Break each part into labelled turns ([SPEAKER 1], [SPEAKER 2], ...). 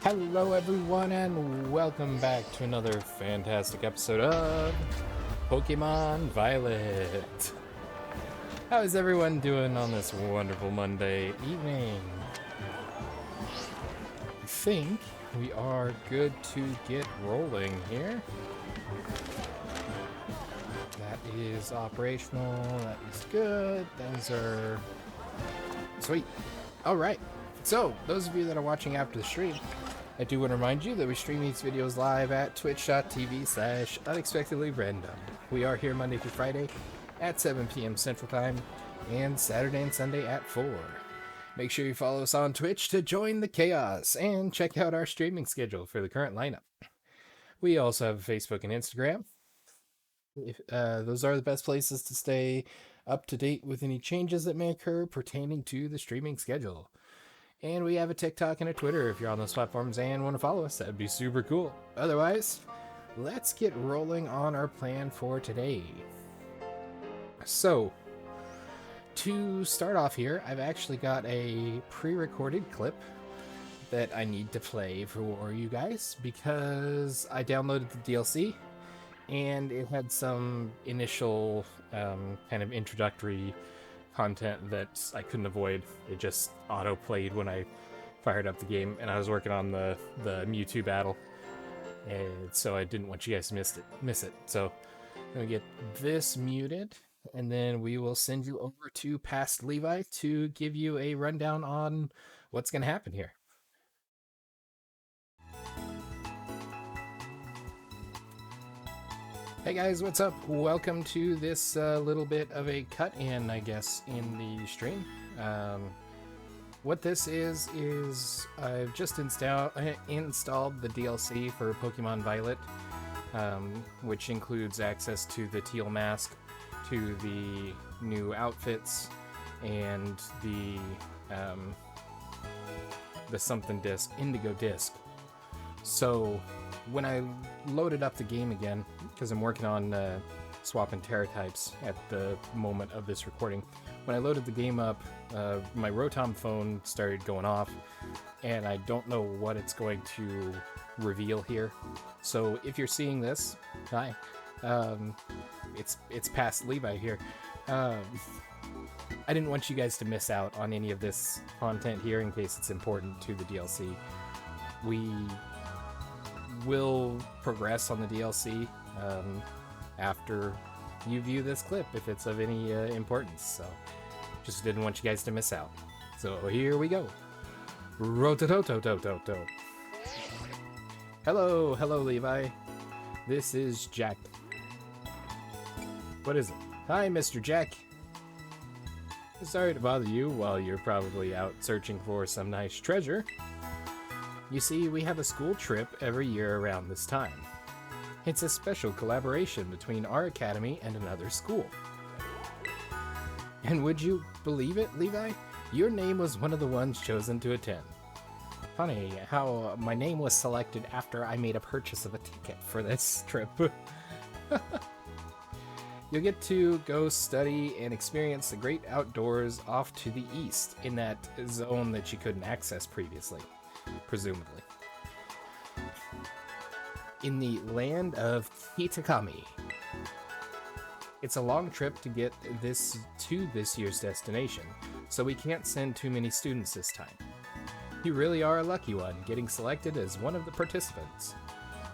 [SPEAKER 1] Hello everyone and welcome back to another fantastic episode of Pokemon Violet. How is everyone doing on this wonderful Monday evening? I think we are good to get rolling here. That is operational, that is good, those are sweet. Alright, so those of you that are watching after the stream, I do want to remind you that we stream these videos live at twitch.tv/unexpectedlyrandom. We are here Monday through Friday at 7 p.m. Central Time and Saturday and Sunday at 4. Make sure you follow us on Twitch to join the chaos and check out our streaming schedule for the current lineup. We also have Facebook and Instagram. Those are the best places to stay up to date with any changes that may occur pertaining to the streaming schedule. And we have a TikTok and a Twitter if you're on those platforms and want to follow us. That'd be super cool. Otherwise, let's get rolling on our plan for today. So, to start off here, I've actually got a pre-recorded clip that I need to play for you guys because I downloaded the DLC and it had some initial kind of introductory content that I couldn't avoid. It just auto-played when I fired up the game, and I was working on the Mewtwo battle, and so I didn't want you guys to miss it. So I'm gonna get this muted, and then we will send you over to Past Levi to give you a rundown on what's gonna happen here. Hey guys, what's up? Welcome to this little bit of a cut-in, I guess, in the stream. What this is I've just installed the DLC for Pokemon Violet, which includes access to the Teal Mask, to the new outfits, and the something disc, Indigo disc. So when I loaded up the game again, because I'm working on swapping Terra types at the moment of this recording, when I loaded the game up, my Rotom phone started going off, and I don't know what it's going to reveal here. So if you're seeing this, hi, it's Past Levi here. I didn't want you guys to miss out on any of this content here in case it's important to the DLC. We will progress on the DLC after you view this clip if it's of any importance, so just didn't want you guys to miss out. So here we go. Rototototototo. Hello Levi. This is Jack. What is it? Hi, Mr. Jack. Sorry to bother you while you're probably out searching for some nice treasure. You see, we have a school trip every year around this time. It's a special collaboration between our academy and another school. And would you believe it, Levi? Your name was one of the ones chosen to attend. Funny how my name was selected after I made a purchase of a ticket for this trip. You'll get to go study and experience the great outdoors off to the east in that zone that you couldn't access previously. Presumably. In the land of Kitakami. It's a long trip to get this year's destination, so we can't send too many students this time. You really are a lucky one, getting selected as one of the participants.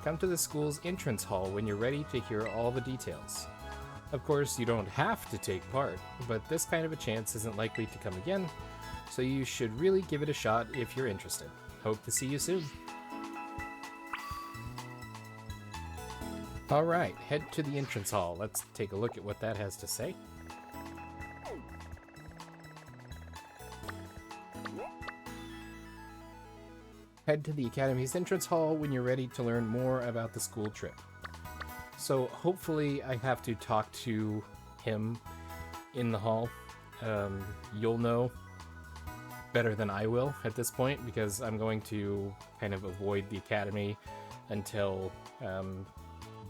[SPEAKER 1] Come to the school's entrance hall when you're ready to hear all the details. Of course, you don't have to take part, but this kind of a chance isn't likely to come again, so you should really give it a shot if you're interested. Hope to see you soon. Alright, head to the entrance hall. Let's take a look at what that has to say. Head to the Academy's entrance hall when you're ready to learn more about the school trip. So hopefully I have to talk to him in the hall. You'll know better than I will at this point because I'm going to kind of avoid the Academy until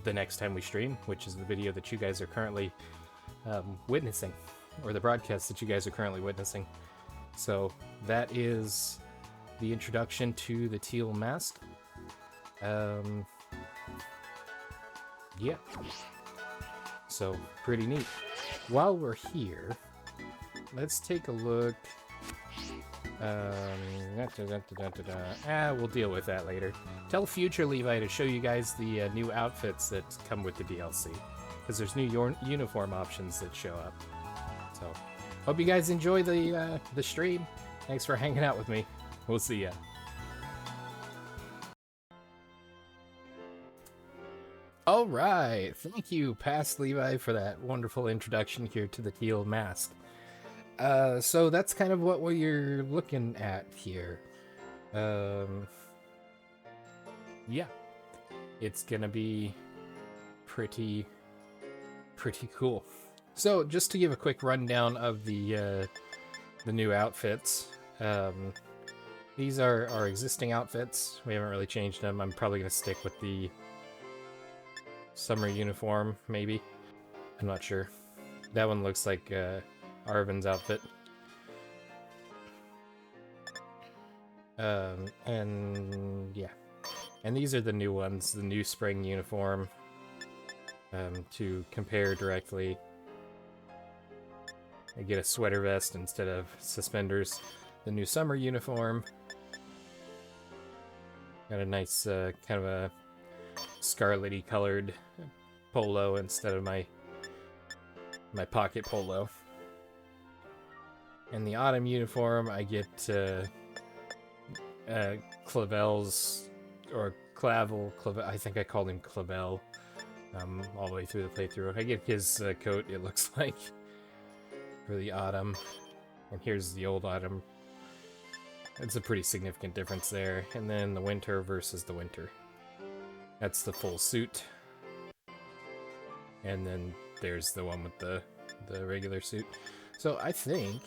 [SPEAKER 1] the next time we stream, which is the video that you guys are currently witnessing, or the broadcast that you guys are currently witnessing. So that is the introduction to the Teal Mask. Yeah. So, pretty neat. While we're here, let's take a look. We'll deal with that later. Tell future Levi to show you guys the new outfits that come with the DLC, because there's new uniform options that show up. So, hope you guys enjoy the stream. Thanks for hanging out with me. We'll see ya. All right, thank you, Past Levi, for that wonderful introduction here to the Teal Mask. So that's kind of what we're looking at here. Yeah, it's gonna be pretty cool. So just to give a quick rundown of the new outfits. These are our existing outfits. We haven't really changed them. I'm probably gonna stick with the summer uniform, maybe. I'm not sure. That one looks like Arvin's outfit. And yeah. And these are the new ones, the new spring uniform. To compare directly. I get a sweater vest instead of suspenders. The new summer uniform. Got a nice kind of a scarlet-y colored polo instead of my pocket polo. In the autumn uniform, I get Clavel's, or Clavel, I think I called him Clavel, all the way through the playthrough. I get his coat, it looks like, for the autumn. And here's the old autumn. It's a pretty significant difference there. And then the winter versus the winter. That's the full suit. And then there's the one with the regular suit. So I think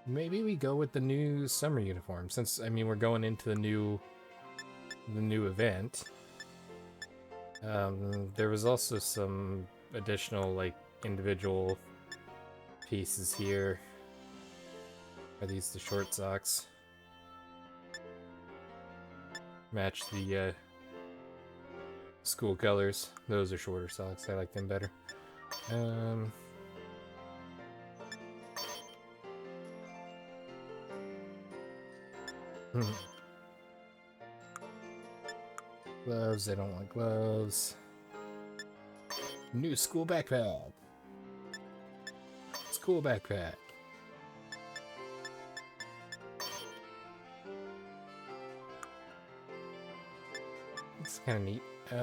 [SPEAKER 1] maybe we go with the new summer uniform, since I mean we're going into the new event. There was also some additional like individual pieces here. Are these the short socks? Match the school colors. Those are shorter socks. I like them better. Gloves. I don't want gloves. New school backpack. School backpack. It's kind of neat. I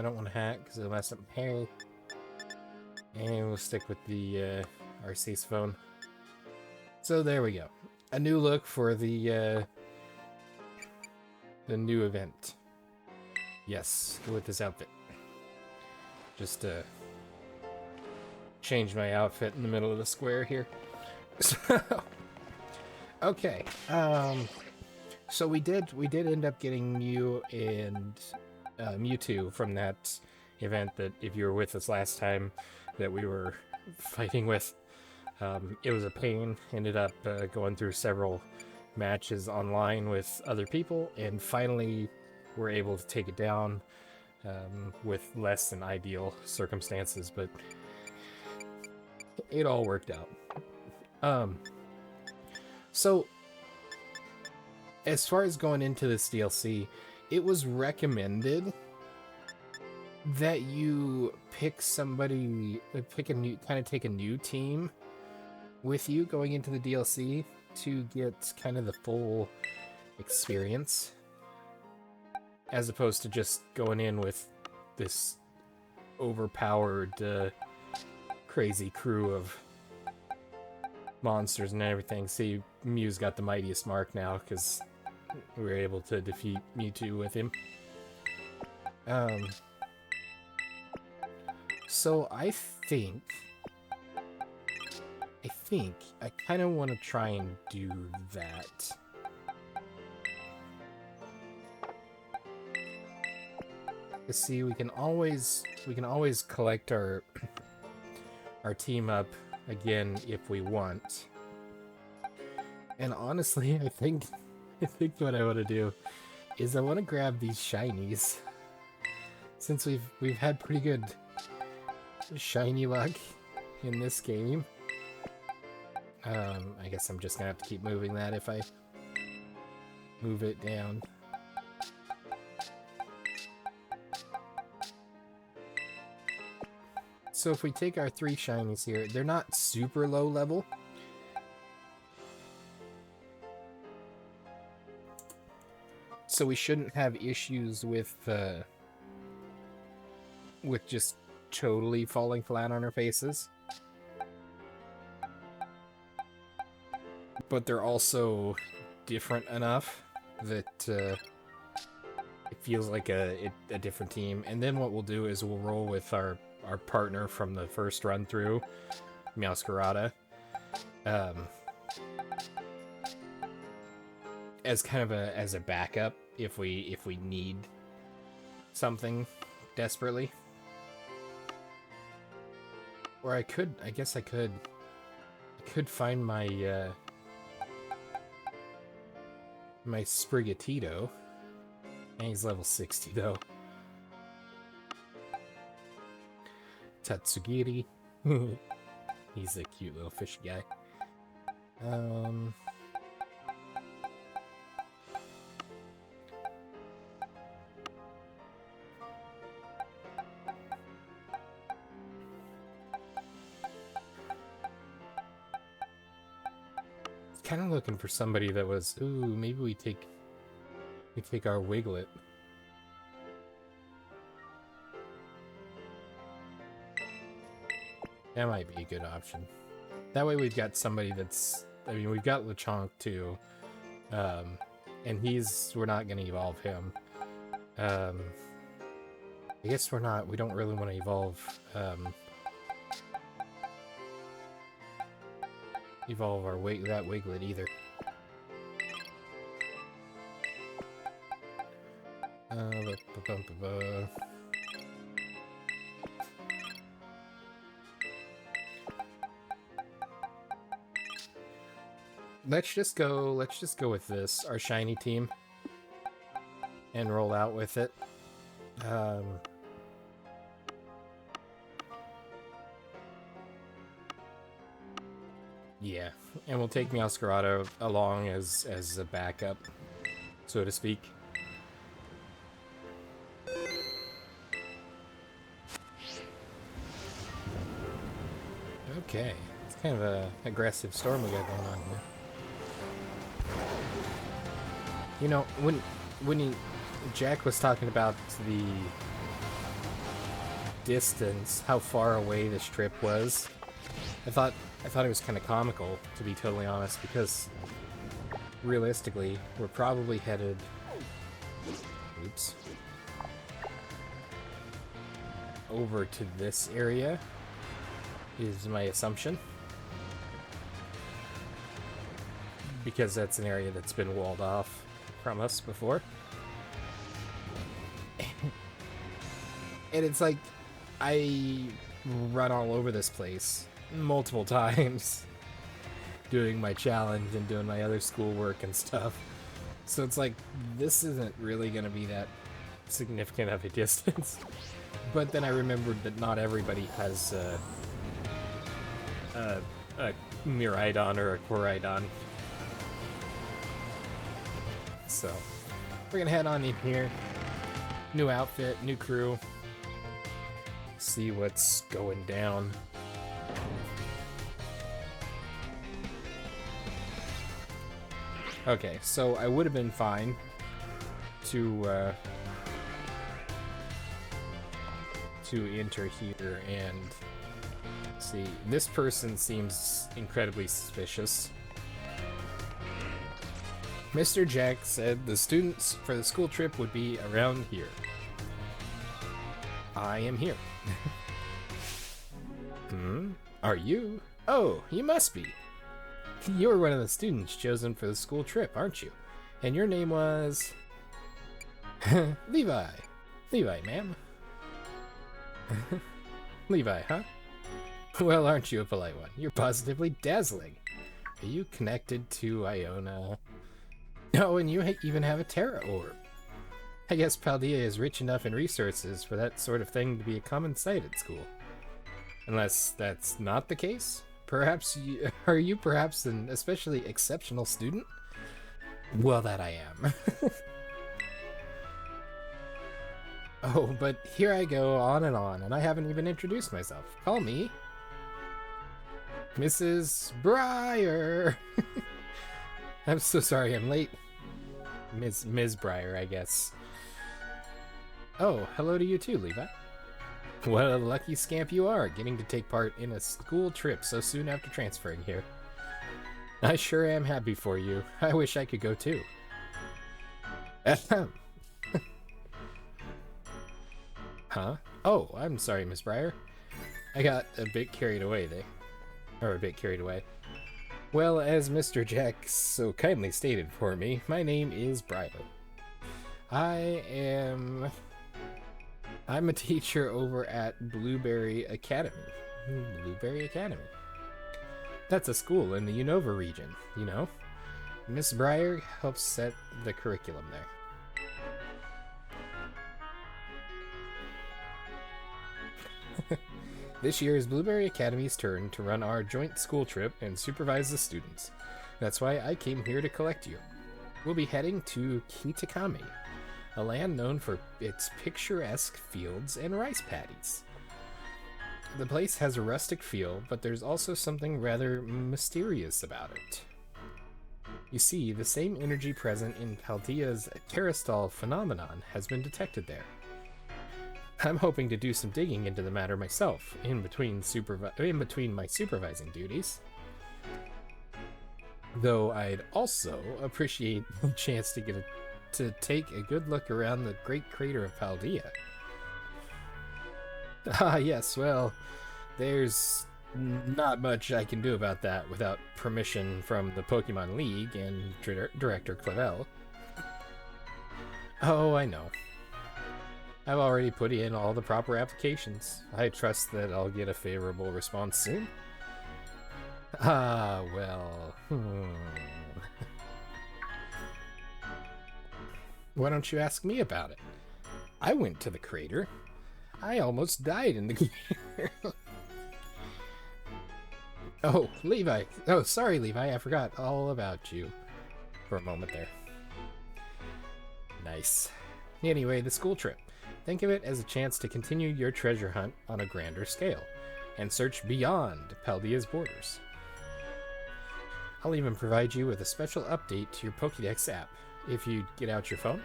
[SPEAKER 1] don't want a hat because it'll mess up my hair. And we'll stick with the RC's phone. So there we go. A new look for the new event. Yes, go with this outfit. Just change my outfit in the middle of the square here. Okay. So we did end up getting Mew and Mewtwo from that event that, if you were with us last time, that we were fighting with. It was a pain. Ended up going through several matches online with other people, and finally were able to take it down with less than ideal circumstances, but it all worked out. So as far as going into this DLC, it was recommended that you pick somebody, take a new team with you going into the DLC to get kind of the full experience, as opposed to just going in with this overpowered, crazy crew of monsters and everything. See, Mew's got the mightiest mark now because we were able to defeat Mewtwo with him. So I think I kind of want to try and do that. See, we can always collect our our team up again if we want. And honestly, I think what I want to do is I want to grab these shinies. Since we've had pretty good shiny luck in this game. I guess I'm just gonna have to keep moving that if I move it down. So if we take our 3 shinies here, they're not super low level. So we shouldn't have issues with just totally falling flat on our faces. But they're also different enough that it feels like a different team. And then what we'll do is we'll roll with our partner from the first run through, Meowscarada, as kind of as a backup if we need something desperately. Or I guess I could find my my Sprigatito. And he's level 60 though. Tatsugiri. He's a cute little fishy guy. Kind of looking for somebody that was, ooh, maybe we take our Wiglet. That might be a good option. That way we've got somebody that's, I mean, we've got Lechonk too, and we're not going to evolve him. I guess we don't really want to evolve that Wiglet either. Let's just go with this, our shiny team, and roll out with it. Yeah, and we'll take Meowscarada along as a backup, so to speak. Okay, it's kind of an aggressive storm we got going on here. You know, when Jack was talking about the distance, how far away this trip was, I thought it was kind of comical, to be totally honest, because realistically, we're probably headed... Oops. Over to this area, is my assumption. Because that's an area that's been walled off from us before. And it's like, I run all over this place multiple times doing my challenge and doing my other schoolwork and stuff. So it's like, this isn't really going to be that significant of a distance. But then I remembered that not everybody has a Miraidon or a Koraidon. So, we're gonna head on in here. New outfit, new crew. See what's going down. Okay, so I would have been fine to enter here and see. This person seems incredibly suspicious. Mr. Jack said the students for the school trip would be around here. I am here. Are you? Oh, you must be. You're one of the students chosen for the school trip, aren't you? And your name was... Levi. Levi, ma'am. Levi, huh? Well, aren't you a polite one? You're positively dazzling. Are you connected to Iona? Oh, and you even have a Terra Orb. I guess Paldea is rich enough in resources for that sort of thing to be a common sight at school. Unless that's not the case? Are you perhaps an especially exceptional student? Well, that I am. Oh, but here I go on, and I haven't even introduced myself. Call me Mrs. Breyer. I'm so sorry I'm late. Ms. Breyer, I guess. Oh, hello to you too, Levi. What a lucky scamp you are, getting to take part in a school trip so soon after transferring here. I sure am happy for you. I wish I could go too. Ahem. Huh? Oh, I'm sorry, Miss Breyer. I got a bit carried away Well, as Mr. Jack so kindly stated for me, my name is Breyer. I'm a teacher over at Blueberry Academy. Blueberry Academy. That's a school in the Unova region, you know? Miss Breyer helps set the curriculum there. This year is Blueberry Academy's turn to run our joint school trip and supervise the students. That's why I came here to collect you. We'll be heading to Kitakami, a land known for its picturesque fields and rice paddies. The place has a rustic feel, but there's also something rather mysterious about it. You see, the same energy present in Paldea's Terrastal phenomenon has been detected there. I'm hoping to do some digging into the matter myself, in between my supervising duties. Though I'd also appreciate the chance to take a good look around the great crater of Paldea. Ah, yes, well, there's not much I can do about that without permission from the Pokemon League and Director Clavel. Oh, I know. I've already put in all the proper applications. I trust that I'll get a favorable response soon. Ah, well... Why don't you ask me about it? I went to the crater. I almost died in the crater. Oh, Levi. Oh, sorry, Levi. I forgot all about you for a moment there. Nice. Anyway, the school trip. Think of it as a chance to continue your treasure hunt on a grander scale, and search beyond Paldea's borders. I'll even provide you with a special update to your Pokédex app, if you get out your phone.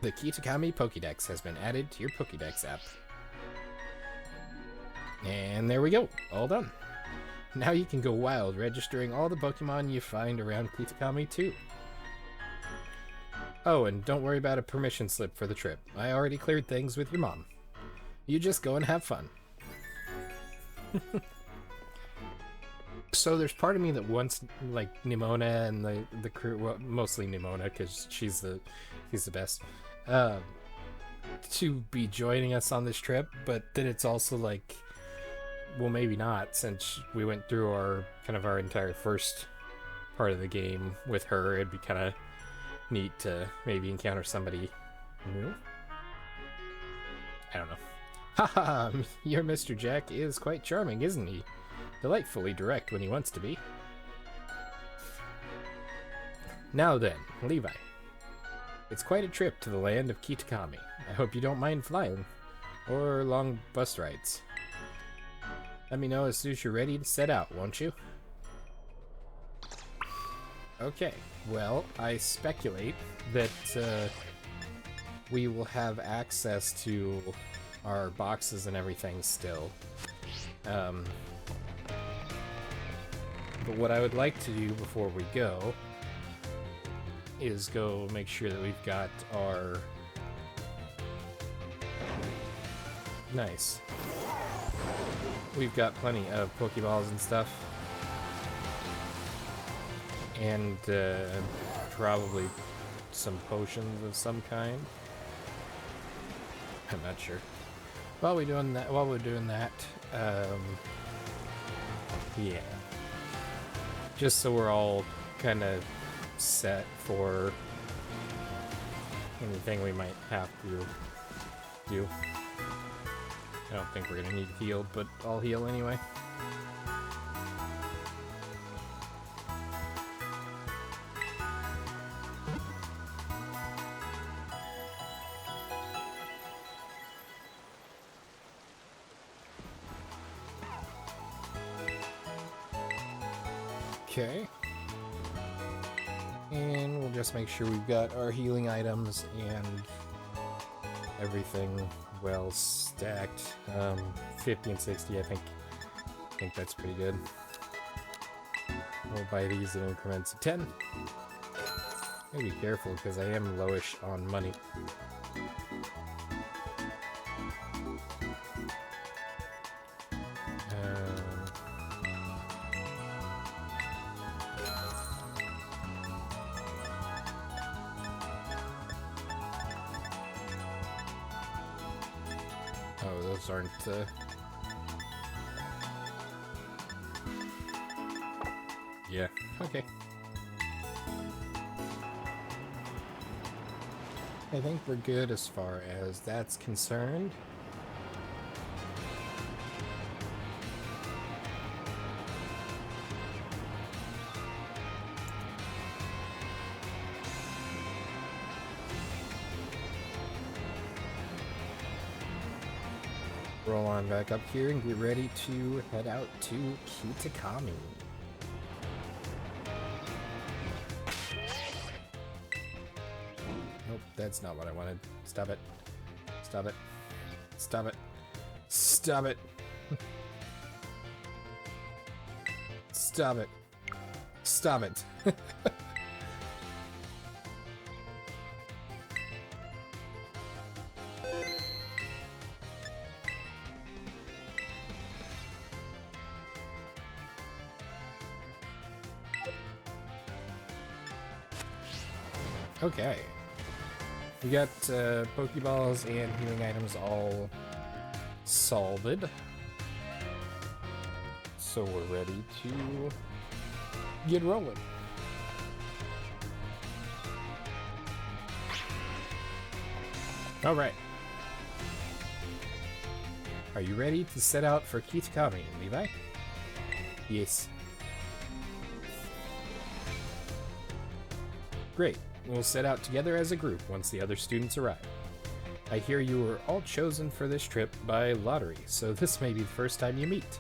[SPEAKER 1] The Kitakami Pokédex has been added to your Pokédex app. And there we go, all done. Now you can go wild, registering all the Pokemon you find around Kitakami too. Oh, and don't worry about a permission slip for the trip. I already cleared things with your mom. You just go and have fun. So there's part of me that wants, like, Nemona and the crew, well, mostly Nemona, because she's the best, to be joining us on this trip, but then it's also like, well, maybe not, since we went through our entire first part of the game with her. It'd be kind of neat to maybe encounter somebody new. I don't know. Haha, your Mr. Jack is quite charming, isn't he? Delightfully direct when he wants to be. Now then, Levi. It's quite a trip to the land of Kitakami. I hope you don't mind flying, or long bus rides. Let me know as soon as you're ready to set out, won't you? Okay, well, I speculate that we will have access to our boxes and everything still. But what I would like to do before we go is go make sure that we've got our... Nice. We've got plenty of Pokeballs and stuff. And probably some potions of some kind. I'm not sure. While we're doing that, yeah, just so we're all kind of set for anything we might have to do. I don't think we're gonna need healed, but I'll heal anyway. Okay. And we'll just make sure we've got our healing items and everything well stacked. 50 and 60, I think that's pretty good. We'll buy these in increments of 10. Gotta be careful because I am lowish on money. Oh, those aren't, yeah, okay. I think we're good as far as that's concerned. Roll on back up here and get ready to head out to Kitakami. Nope, that's not what I wanted. Stop it. Stop it. Stop it. Stop it. Stop it. Stop it. Okay. We got Pokeballs and healing items all solved. So we're ready to get rolling. Alright. Are you ready to set out for Kitakami, Levi? Yes. Great. We'll set out together as a group once the other students arrive. I hear you were all chosen for this trip by lottery, so this may be the first time you meet.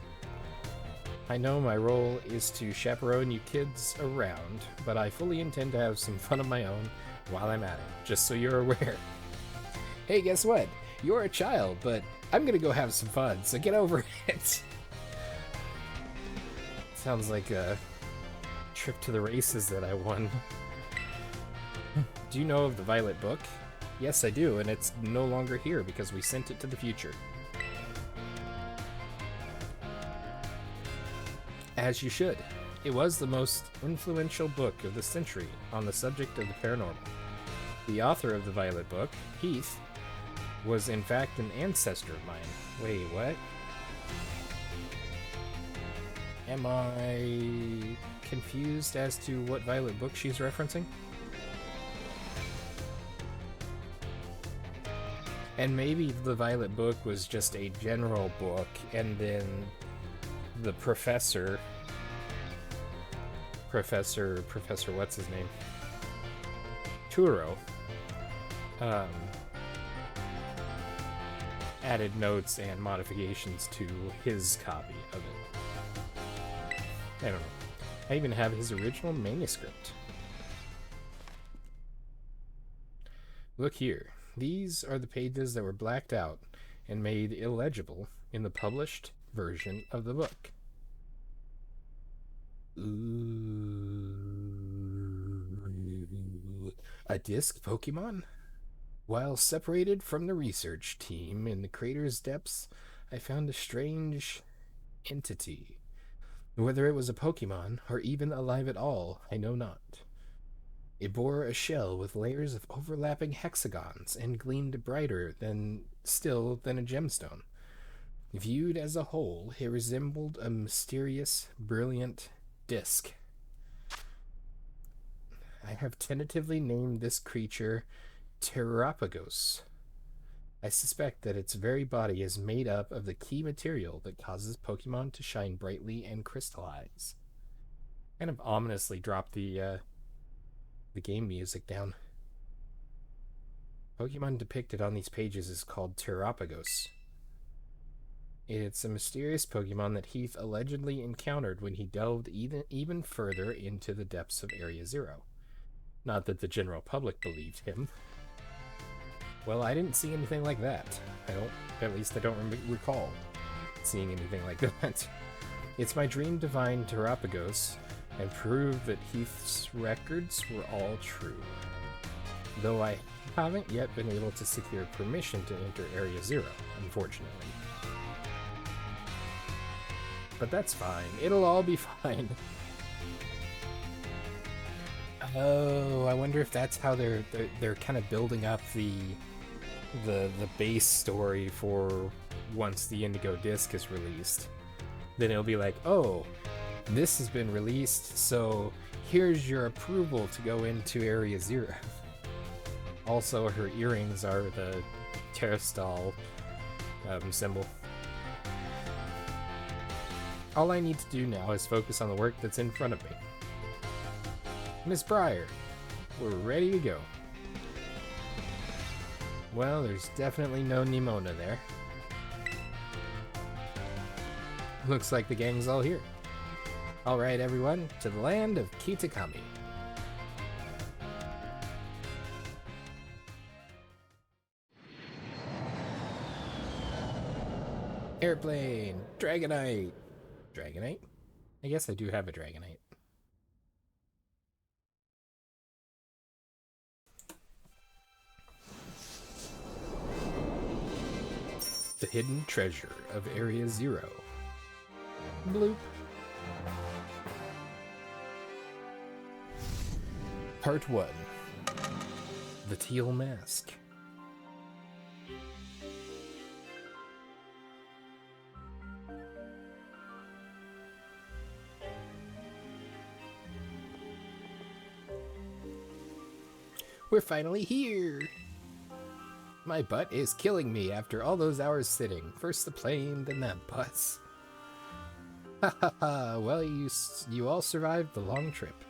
[SPEAKER 1] I know my role is to chaperone you kids around, but I fully intend to have some fun of my own while I'm at it, just so you're aware. Hey, guess what? You're a child, but I'm gonna go have some fun, so get over it. Sounds like a trip to the races that I won. Do you know of the Violet Book? Yes, I do, and it's no longer here because we sent it to the future. As you should. It was the most influential book of the century on the subject of the paranormal. The author of the Violet Book, Heath, was in fact an ancestor of mine. Wait, what? Am I confused as to what Violet Book she's referencing? And maybe the Violet Book was just a general book, and then the professor, what's his name? Turo, added notes and modifications to his copy of it. I don't know. I even have his original manuscript. Look here. These are the pages that were blacked out and made illegible in the published version of the book. Ooh. A disc Pokemon? While separated from the research team in the crater's depths, I found a strange entity. Whether it was a Pokemon or even alive at all, I know not. It bore a shell with layers of overlapping hexagons and gleamed brighter than a gemstone. Viewed as a whole, it resembled a mysterious, brilliant disk. I have tentatively named this creature Terapagos. I suspect that its very body is made up of the key material that causes Pokemon to shine brightly and crystallize. Kind of ominously dropped the game music down. Pokemon depicted on these pages is called Terapagos. It's a mysterious Pokemon that Heath allegedly encountered when he delved even further into the depths of Area Zero. Not that the general public believed him. Well, I didn't see anything like that. At least I don't recall seeing anything like that. It's my dream to find Terapagos and prove that Heath's records were all true. Though I haven't yet been able to secure permission to enter Area Zero, unfortunately. But that's fine. It'll all be fine. Oh, I wonder if that's how they're kind of building up the base story for once the Indigo Disc is released. Then it'll be like, oh, this has been released, so here's your approval to go into Area Zero. Also, her earrings are the Terrastal symbol. All I need to do now is focus on the work that's in front of me. Miss Breyer, we're ready to go. Well, there's definitely no Nemona there. Looks like the gang's all here. Alright everyone, to the land of Kitakami. Airplane! Dragonite! Dragonite? I guess I do have a Dragonite. The hidden treasure of Area Zero. Bloop. Part 1. The Teal Mask. We're finally here! My butt is killing me after all those hours sitting. First the plane, then that bus. Ha ha ha, well you all survived the long trip.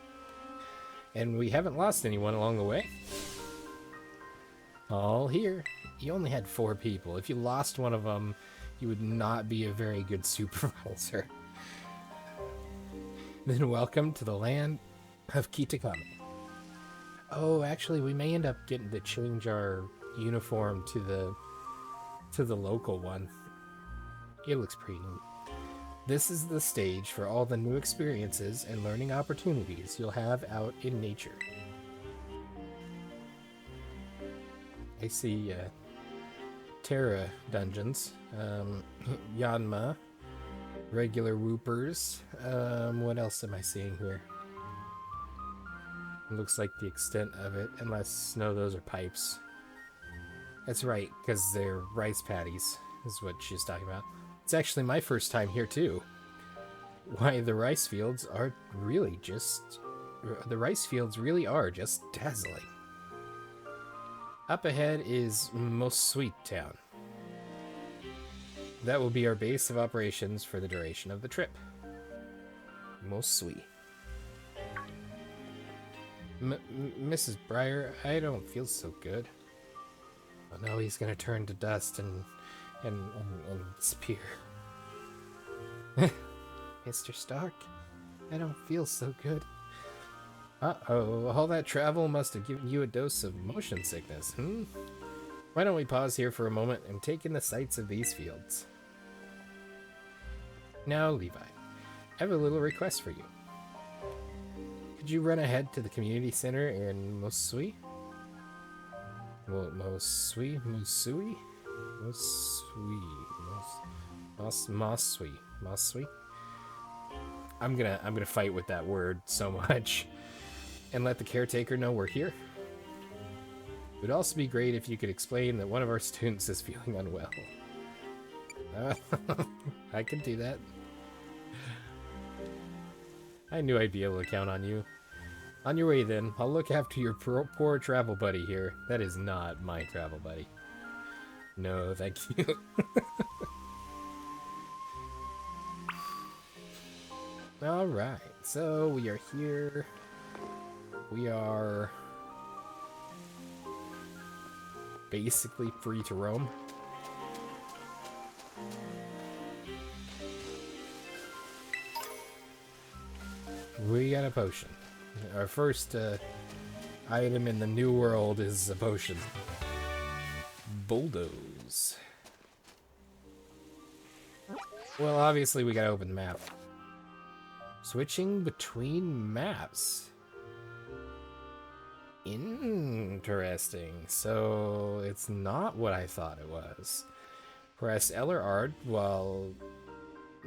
[SPEAKER 1] And we haven't lost anyone along the way. All here. You only had 4 people. If you lost one of them, you would not be a very good supervisor. Then welcome to the land of Kitakami. Oh, actually, we may end up getting to change our uniform to the local one. It looks pretty neat. This is the stage for all the new experiences and learning opportunities you'll have out in nature. I see Terra dungeons, Yanma, regular Woopers. What else am I seeing here? It looks like the extent of it, unless, no, those are pipes. That's right, because they're rice paddies, is what she's talking about. It's actually my first time here, too. Why, the rice fields are really just... The rice fields really are just dazzling. Up ahead is Most Sweet Town. That will be our base of operations for the duration of the trip. Most Sweet. Mrs. Breyer, I don't feel so good. Oh no, he's gonna turn to dust and disappear. Mr. Stark, I don't feel so good. Uh-oh, all that travel must have given you a dose of motion sickness, hmm? Why don't we pause here for a moment and take in the sights of these fields? Now, Levi, I have a little request for you. Could you run ahead to the community center in Mosui? Mosui? I'm gonna fight with that word so much. and let the caretaker know we're here. It would also be great if you could explain that one of our students is feeling unwell. I could do that. I knew I'd be able to count on you. On your way then, I'll look after your poor travel buddy here. That is not my travel buddy. No, thank you. Alright, so we are here. We are basically free to roam. We got a potion. Our first item in the new world is a potion. Bulldoze. Well, obviously we gotta open the map. Switching between maps. Interesting. So it's not what I thought it was. Press L or R while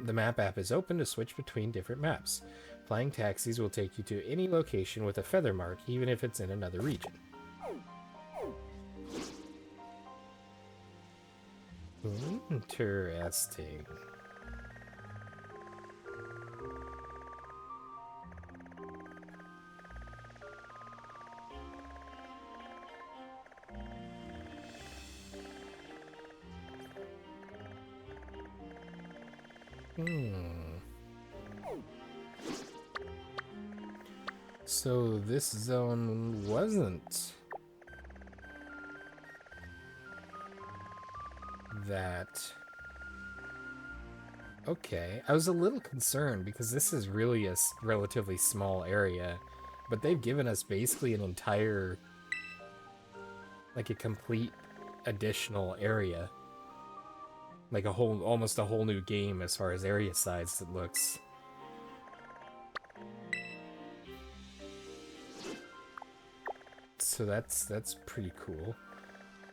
[SPEAKER 1] the map app is open to switch between different maps. Flying taxis will take you to any location with a feather mark, even if it's in another region. Interesting. So this zone wasn't that. Okay, I was a little concerned because this is really a relatively small area, but they've given us basically an entire, like a complete additional area. Like almost a whole new game as far as area size it looks. So that's pretty cool.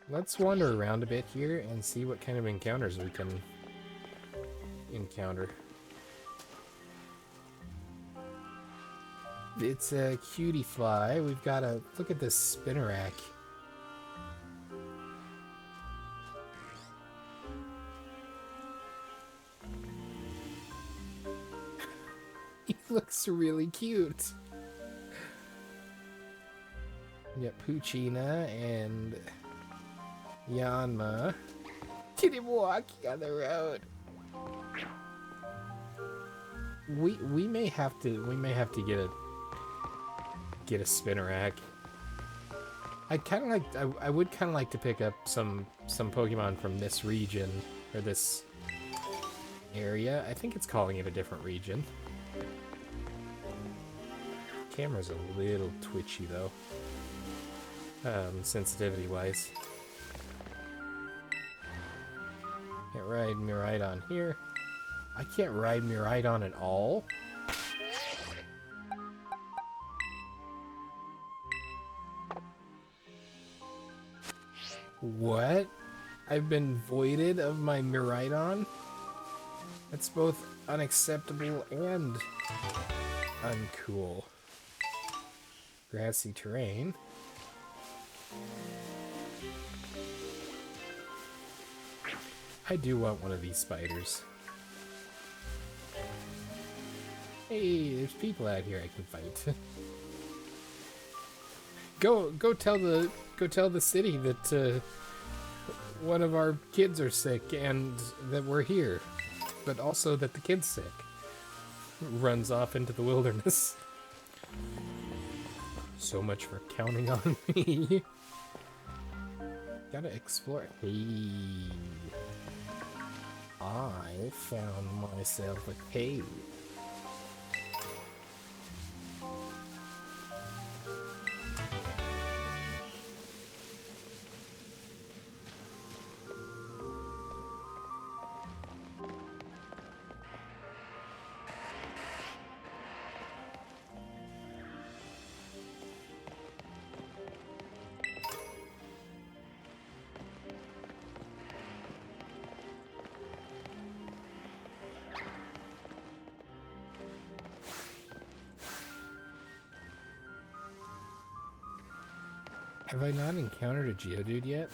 [SPEAKER 1] Let's wander around a bit here and see what kind of encounters we can encounter. It's a cutie fly. We've got a look at this spinnerack. He looks really cute. We got Puccina and Yanma. Get him walking on the road. We may have to get a spinnerack. I would kind of like to pick up some Pokemon from this region or this area. I think it's calling it a different region. Camera's a little twitchy though. Sensitivity wise. Can't ride Miraidon here. I can't ride Miraidon at all. What? I've been voided of my Miraidon? That's both unacceptable and uncool. Grassy terrain. I do want one of these spiders. Hey, there's people out here I can fight. Go tell the city that one of our kids are sick and that we're here, but also that the kid's sick. Runs off into the wilderness. So much for counting on me. Gotta explore. Hey, I found myself a cave. Have I not encountered a Geodude yet?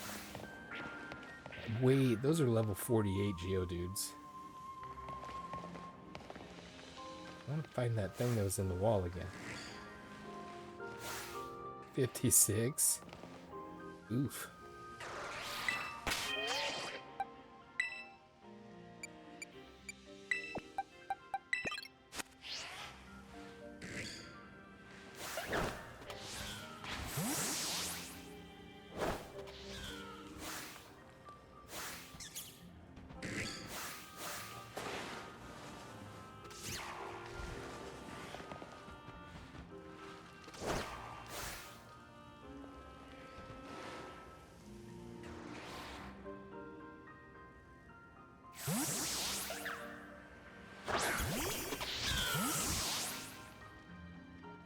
[SPEAKER 1] Wait, those are level 48 Geodudes. I want to find that thing that was in the wall again. 56? Oof.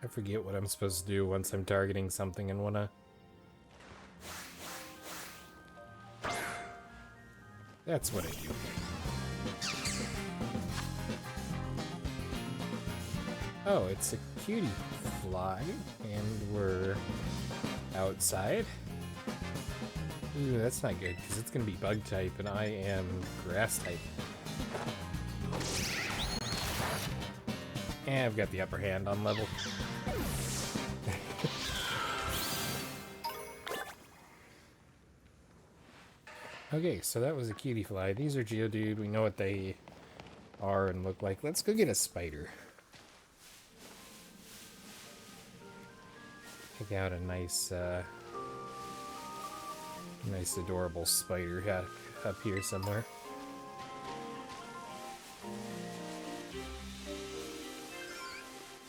[SPEAKER 1] I forget what I'm supposed to do once I'm targeting something and wanna... That's what I do. Oh, it's a cutie fly, and we're outside. Ooh, that's not good, because it's gonna be bug type, and I am grass type. And I've got the upper hand on level. Okay, so that was a cutie fly. These are Geodude. We know what they are and look like. Let's go get a spider. Pick out a nice, nice adorable spider up here somewhere.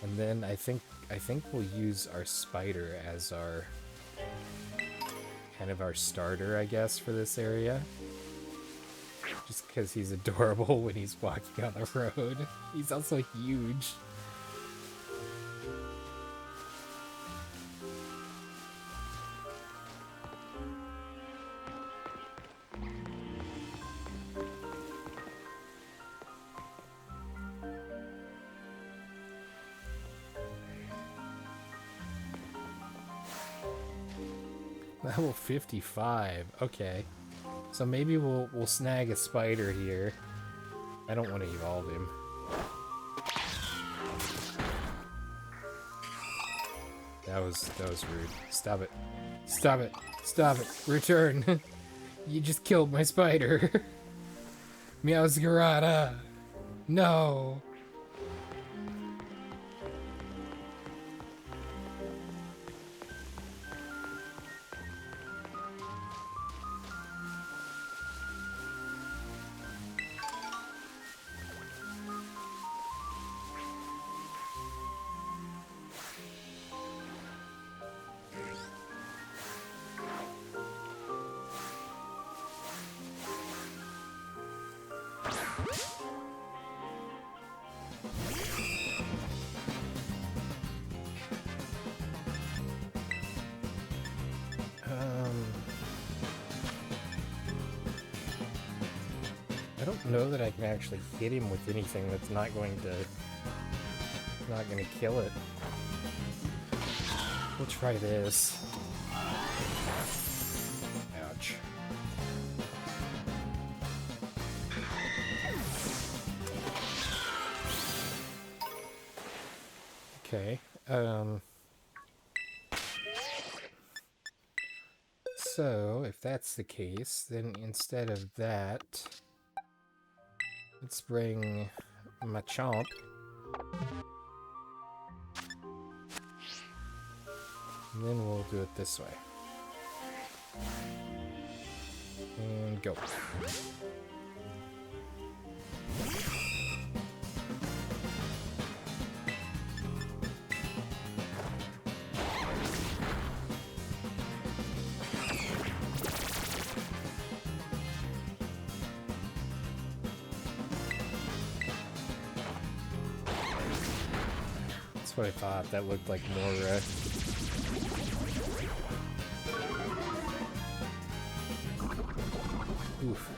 [SPEAKER 1] And then I think we'll use our spider as our kind of our starter, I guess, for this area. Just because he's adorable when he's walking on the road. He's also huge. Level 55. Okay. So maybe we'll snag a spider here. I don't want to evolve him. That was rude. Stop it. Stop it. Stop it. Return. You just killed my spider. Meowscarada. No. I don't know that I can actually hit him with anything that's not going to kill it. We'll try this. Ouch. Okay. So if that's the case, then instead of that, let's bring Machamp. And then we'll do it this way. And go. That's what I thought. That looked like more, oof.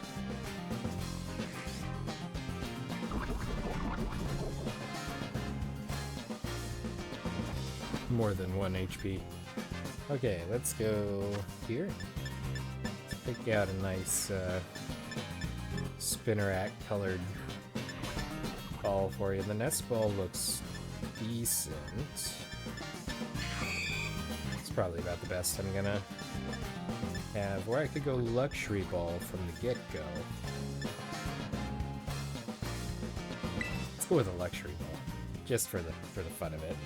[SPEAKER 1] More than 1 HP. Okay, let's go here. Let's pick out a nice spinnerack colored ball for you. The nest ball looks decent. It's probably about the best I'm gonna have. Or I could go luxury ball from the get-go. Let's go with a luxury ball, just for the fun of it.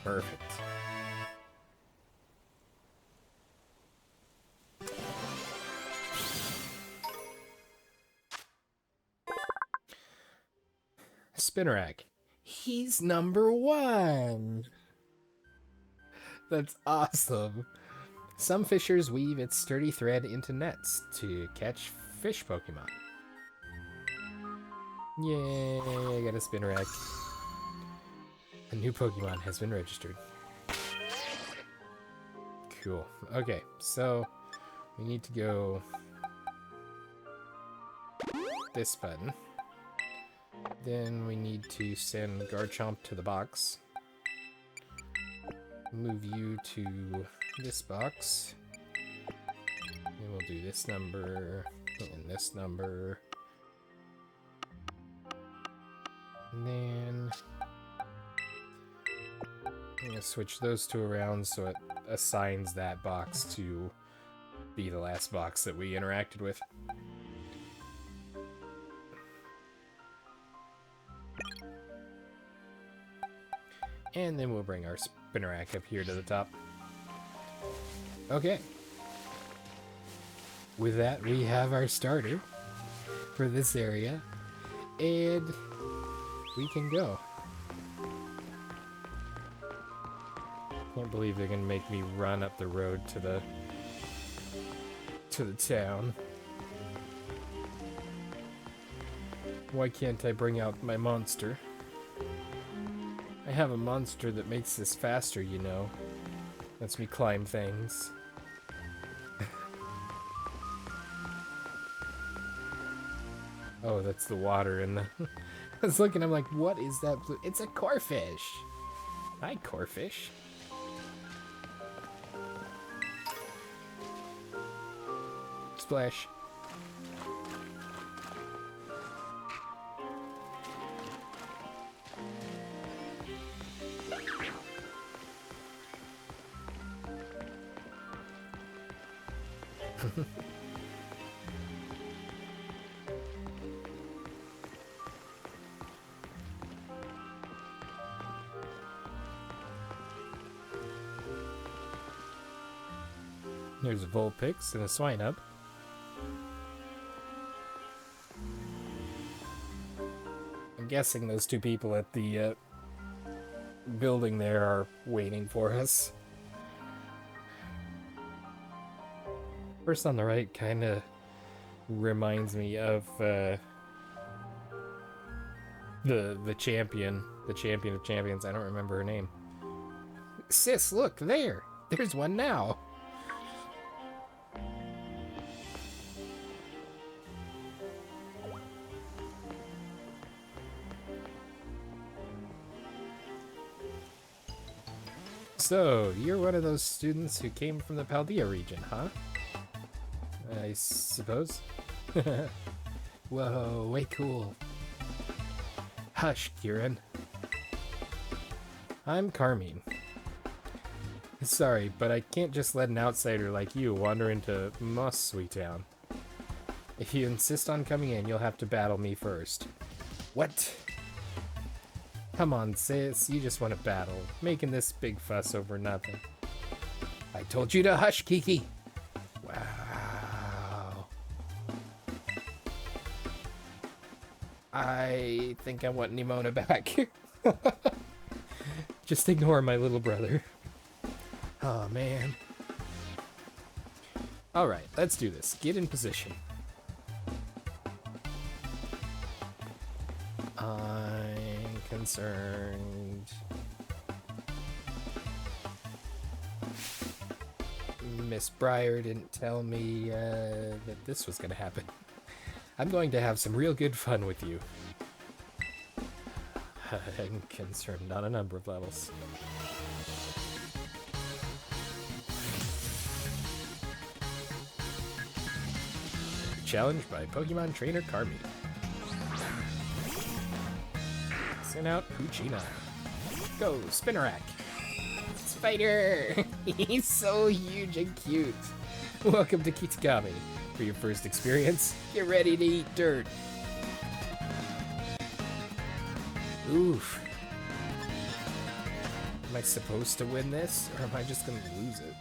[SPEAKER 1] Perfect. Spinnerack. He's number 1! That's awesome. Some fishers weave its sturdy thread into nets to catch fish Pokemon. Yay, I got a Spinnerack. A new Pokemon has been registered. Cool. Okay, so we need to go this button. Then we need to send Garchomp to the box. Move you to this box. And we'll do this number and this number. And then I'm gonna switch those two around so it assigns that box to be the last box that we interacted with. And then we'll bring our Spinnerack up here to the top. Okay. With that, we have our starter for this area. And we can go. Can't believe they're gonna make me run up the road to the town. Why can't I bring out my monster? I have a monster that makes this faster, you know. Lets me climb things. Oh, that's the water in the... I was looking, I'm like, what is that blue? It's a Corphish! Hi, Corphish. Splash. There's a Vulpix and a Swinub. I'm guessing those two people at the building there are waiting for us. First on the right kind of reminds me of the champion of champions. I don't remember her name. Sis, look there. There's one now. So, you're one of those students who came from the Paldea region, huh? I suppose. Whoa, way cool. Hush, Kieran. I'm Carmine. Sorry, but I can't just let an outsider like you wander into Moss Sweet Town. If you insist on coming in, you'll have to battle me first. What? Come on, sis, you just want to battle, making this big fuss over nothing. I told you to hush, Kiki! Wow. I think I want Nemona back. Just ignore my little brother. Oh, man. Alright, let's do this. Get in position. I'm concerned. Miss Breyer didn't tell me that this was going to happen. I'm going to have some real good fun with you. I'm concerned on a number of levels. Challenged by Pokemon trainer Carmi. Send out Poochyena. Go, Spinnerack! Spider! He's so huge and cute. Welcome to Kitakami. For your first experience, get ready to eat dirt. Oof. Am I supposed to win this, or am I just gonna lose it?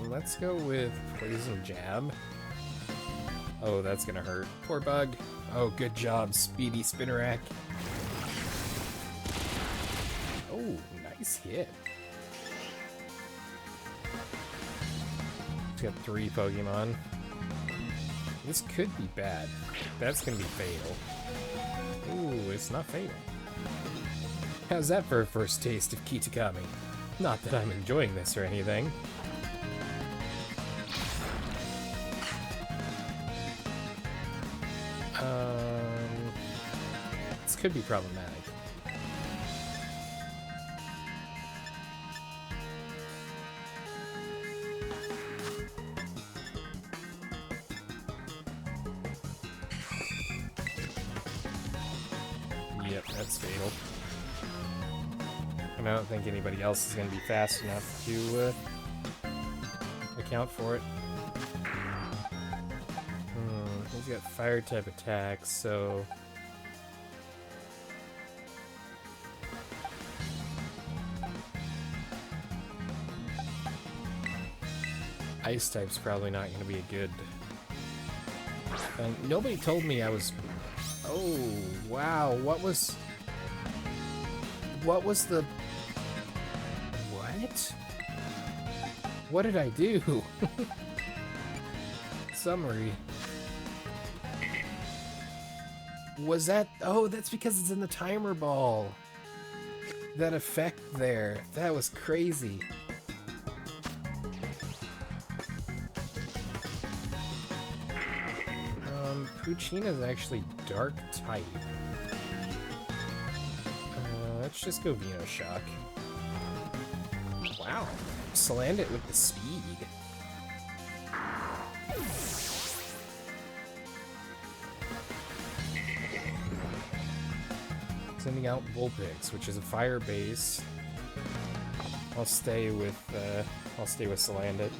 [SPEAKER 1] Let's go with Poison Jab. Oh, that's gonna hurt. Poor bug. Oh, good job, Speedy Spinnerack. Oh, nice hit. It's got 3 Pokemon. This could be bad. That's gonna be fatal. Ooh, it's not fatal. How's that for a first taste of Kitakami? Not that I'm enjoying this or anything. This could be problematic. Yep, that's fatal. And I don't think anybody else is going to be fast enough to account for it. He's got fire type attacks, so... Ice type's probably not going to be a good... nobody told me I was... Oh, wow, what was the... What? What did I do? Summary. Was that... Oh, that's because it's in the timer ball. That effect there. That was crazy. Poochyena is actually dark type. Let's just go Venoshock. Wow. Slammed it with the speed. Sending out Vulpix, which is a fire base. I'll stay with Salandit.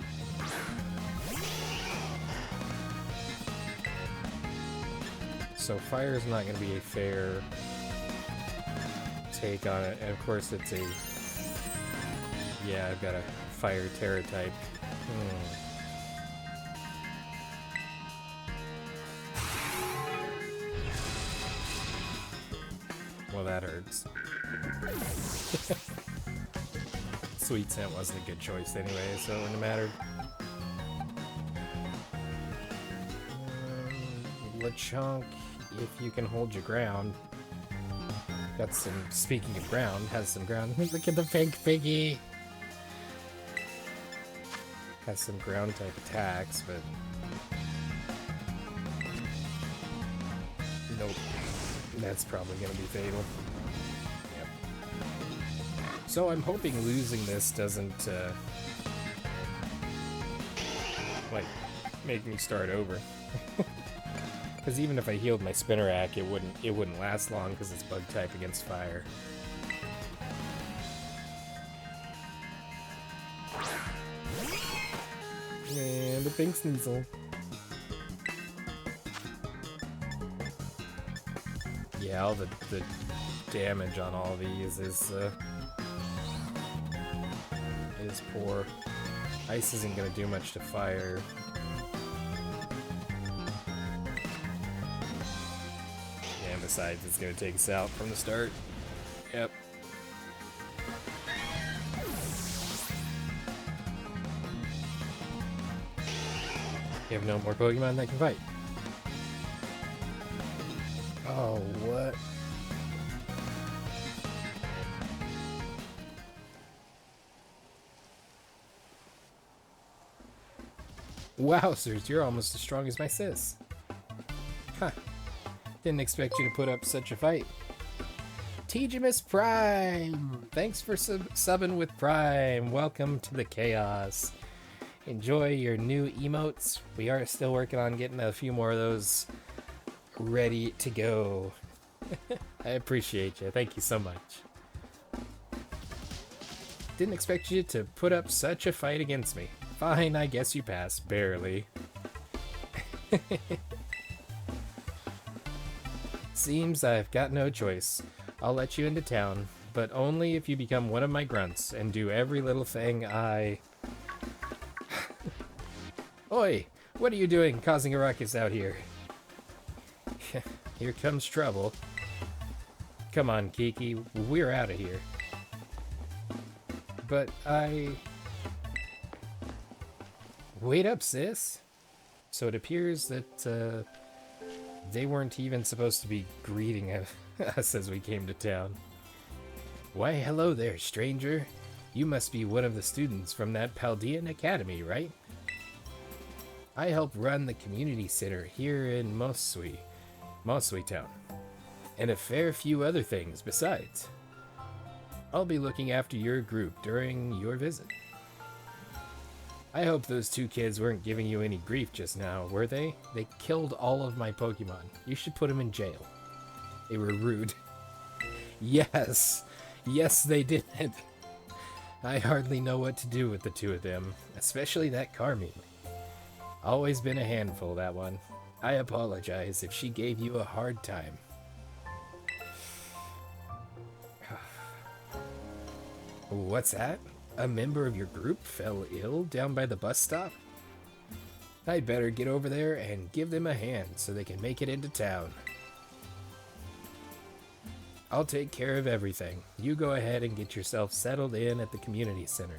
[SPEAKER 1] So fire is not going to be a fair take on it, and of course it's a... Yeah, I've got a fire terror type. Well, that hurts. Sweet Scent wasn't a good choice anyway, so it wouldn't have mattered. Lechonk, if you can hold your ground. Got some, speaking of ground, has some ground. Look at the pink piggy! Has some ground type attacks, but... Nope. That's probably gonna be fatal. Yep. So I'm hoping losing this doesn't, like, make me start over. Because even if I healed my Spinnerack, it wouldn't last long because it's bug type against fire. And the pink Sneasel. Yeah, all the damage on all these is poor. Ice isn't gonna do much to fire. Besides, it's going to take us out from the start. Yep. You have no more Pokemon that can fight. Oh, what? Wowzers, you're almost as strong as my sis. Huh. Didn't expect you to put up such a fight. Teamus Prime! Thanks for subbing with Prime. Welcome to the chaos. Enjoy your new emotes. We are still working on getting a few more of those ready to go. I appreciate you. Thank you so much. Didn't expect you to put up such a fight against me. Fine, I guess you passed. Barely. Seems I've got no choice. I'll let you into town, but only if you become one of my grunts and do every little thing I... Oi! What are you doing causing a ruckus out here? Here comes trouble. Come on, Kiki. We're out of here. But Wait up, sis. So it appears that they weren't even supposed to be greeting us as we came to town. Why, hello there, stranger. You must be one of the students from that Paldean Academy, right? I help run the community center here in Mosui Town, and a fair few other things besides. I'll be looking after your group during your visit. I hope those two kids weren't giving you any grief just now, were they? They killed all of my Pokemon. You should put them in jail. They were rude. Yes! Yes, they did. I hardly know what to do with the two of them, especially that Carmine. Always been a handful, that one. I apologize if she gave you a hard time. What's that? A member of your group fell ill down by the bus stop? I'd better get over there and give them a hand so they can make it into town. I'll take care of everything. You go ahead and get yourself settled in at the community center.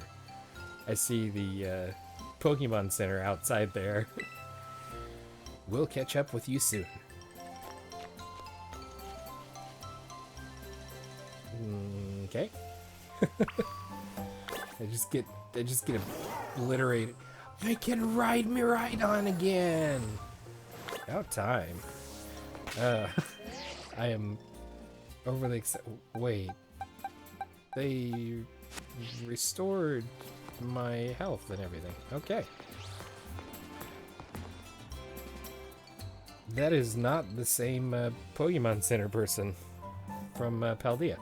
[SPEAKER 1] I see the Pokemon Center outside there. We'll catch up with you soon. Okay. I just get obliterated. I can ride me right on again. About time. I am overly excited. Wait. They restored my health and everything. Okay. That is not the same Pokemon Center person from Paldea.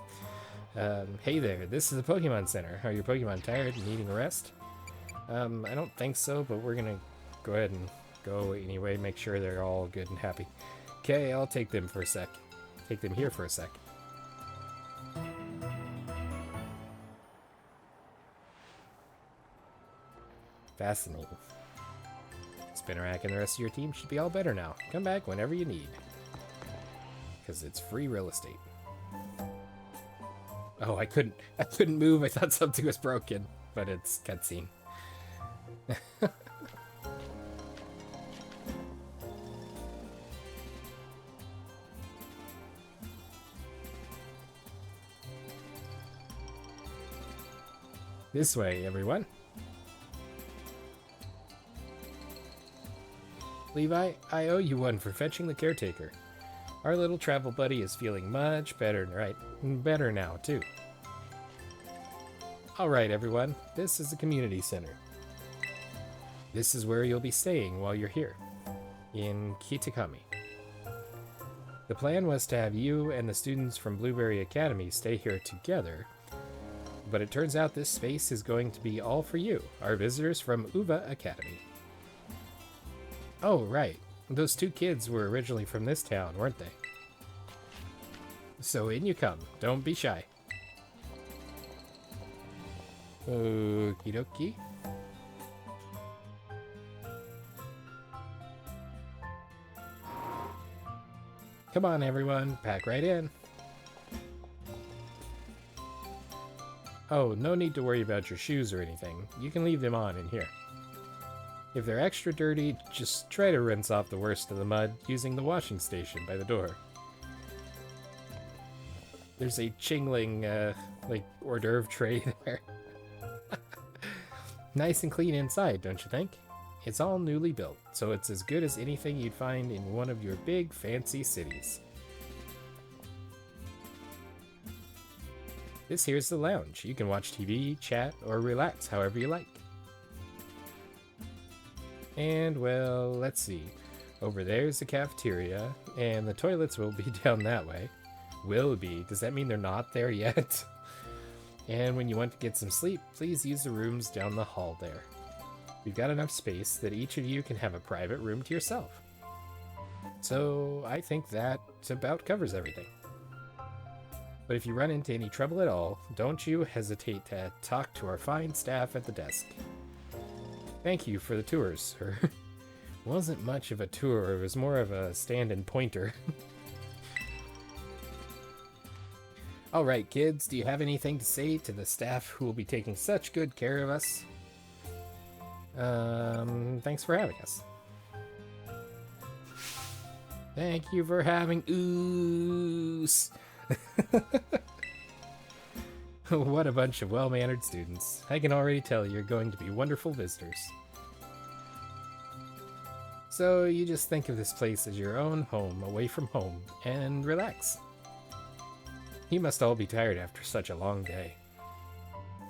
[SPEAKER 1] Hey there, this is the Pokemon Center. Are your Pokemon tired and needing a rest? I don't think so, but we're gonna go ahead and go anyway, make sure they're all good and happy. Okay, I'll take them for a sec. Take them here for a sec. Fascinating. Spinnerack and the rest of your team should be all better now. Come back whenever you need. Because it's free real estate. Oh, I couldn't move. I thought something was broken, but it's cutscene. This way, everyone. Levi, I owe you one for fetching the caretaker. Our little travel buddy is feeling much better, right? Better now, too. Alright, everyone. This is the community center. This is where you'll be staying while you're here, in Kitakami. The plan was to have you and the students from Blueberry Academy stay here together, but it turns out this space is going to be all for you, our visitors from Uva Academy. Oh, right. Those two kids were originally from this town, weren't they? So in you come. Don't be shy. Okie dokie. Come on, everyone. Pack right in. Oh, no need to worry about your shoes or anything. You can leave them on in here. If they're extra dirty, just try to rinse off the worst of the mud using the washing station by the door. There's a Chingling, like, hors d'oeuvre tray there. Nice and clean inside, don't you think? It's all newly built, so it's as good as anything you'd find in one of your big fancy cities. This here's the lounge. You can watch TV, chat, or relax however you like. And, well, let's see. Over there's the cafeteria, and the toilets will be down that way. Will be? Does that mean they're not there yet? And when you want to get some sleep, please use the rooms down the hall there. We've got enough space that each of you can have a private room to yourself. So I think that about covers everything. But if you run into any trouble at all, don't you hesitate to talk to our fine staff at the desk. Thank you for the tours, sir. Wasn't much of a tour, it was more of a stand-and pointer. Alright kids, do you have anything to say to the staff who will be taking such good care of us? Thanks for having us. Thank you for having us. What a bunch of well-mannered students. I can already tell you're going to be wonderful visitors. So you just think of this place as your own home, away from home, and relax. You must all be tired after such a long day.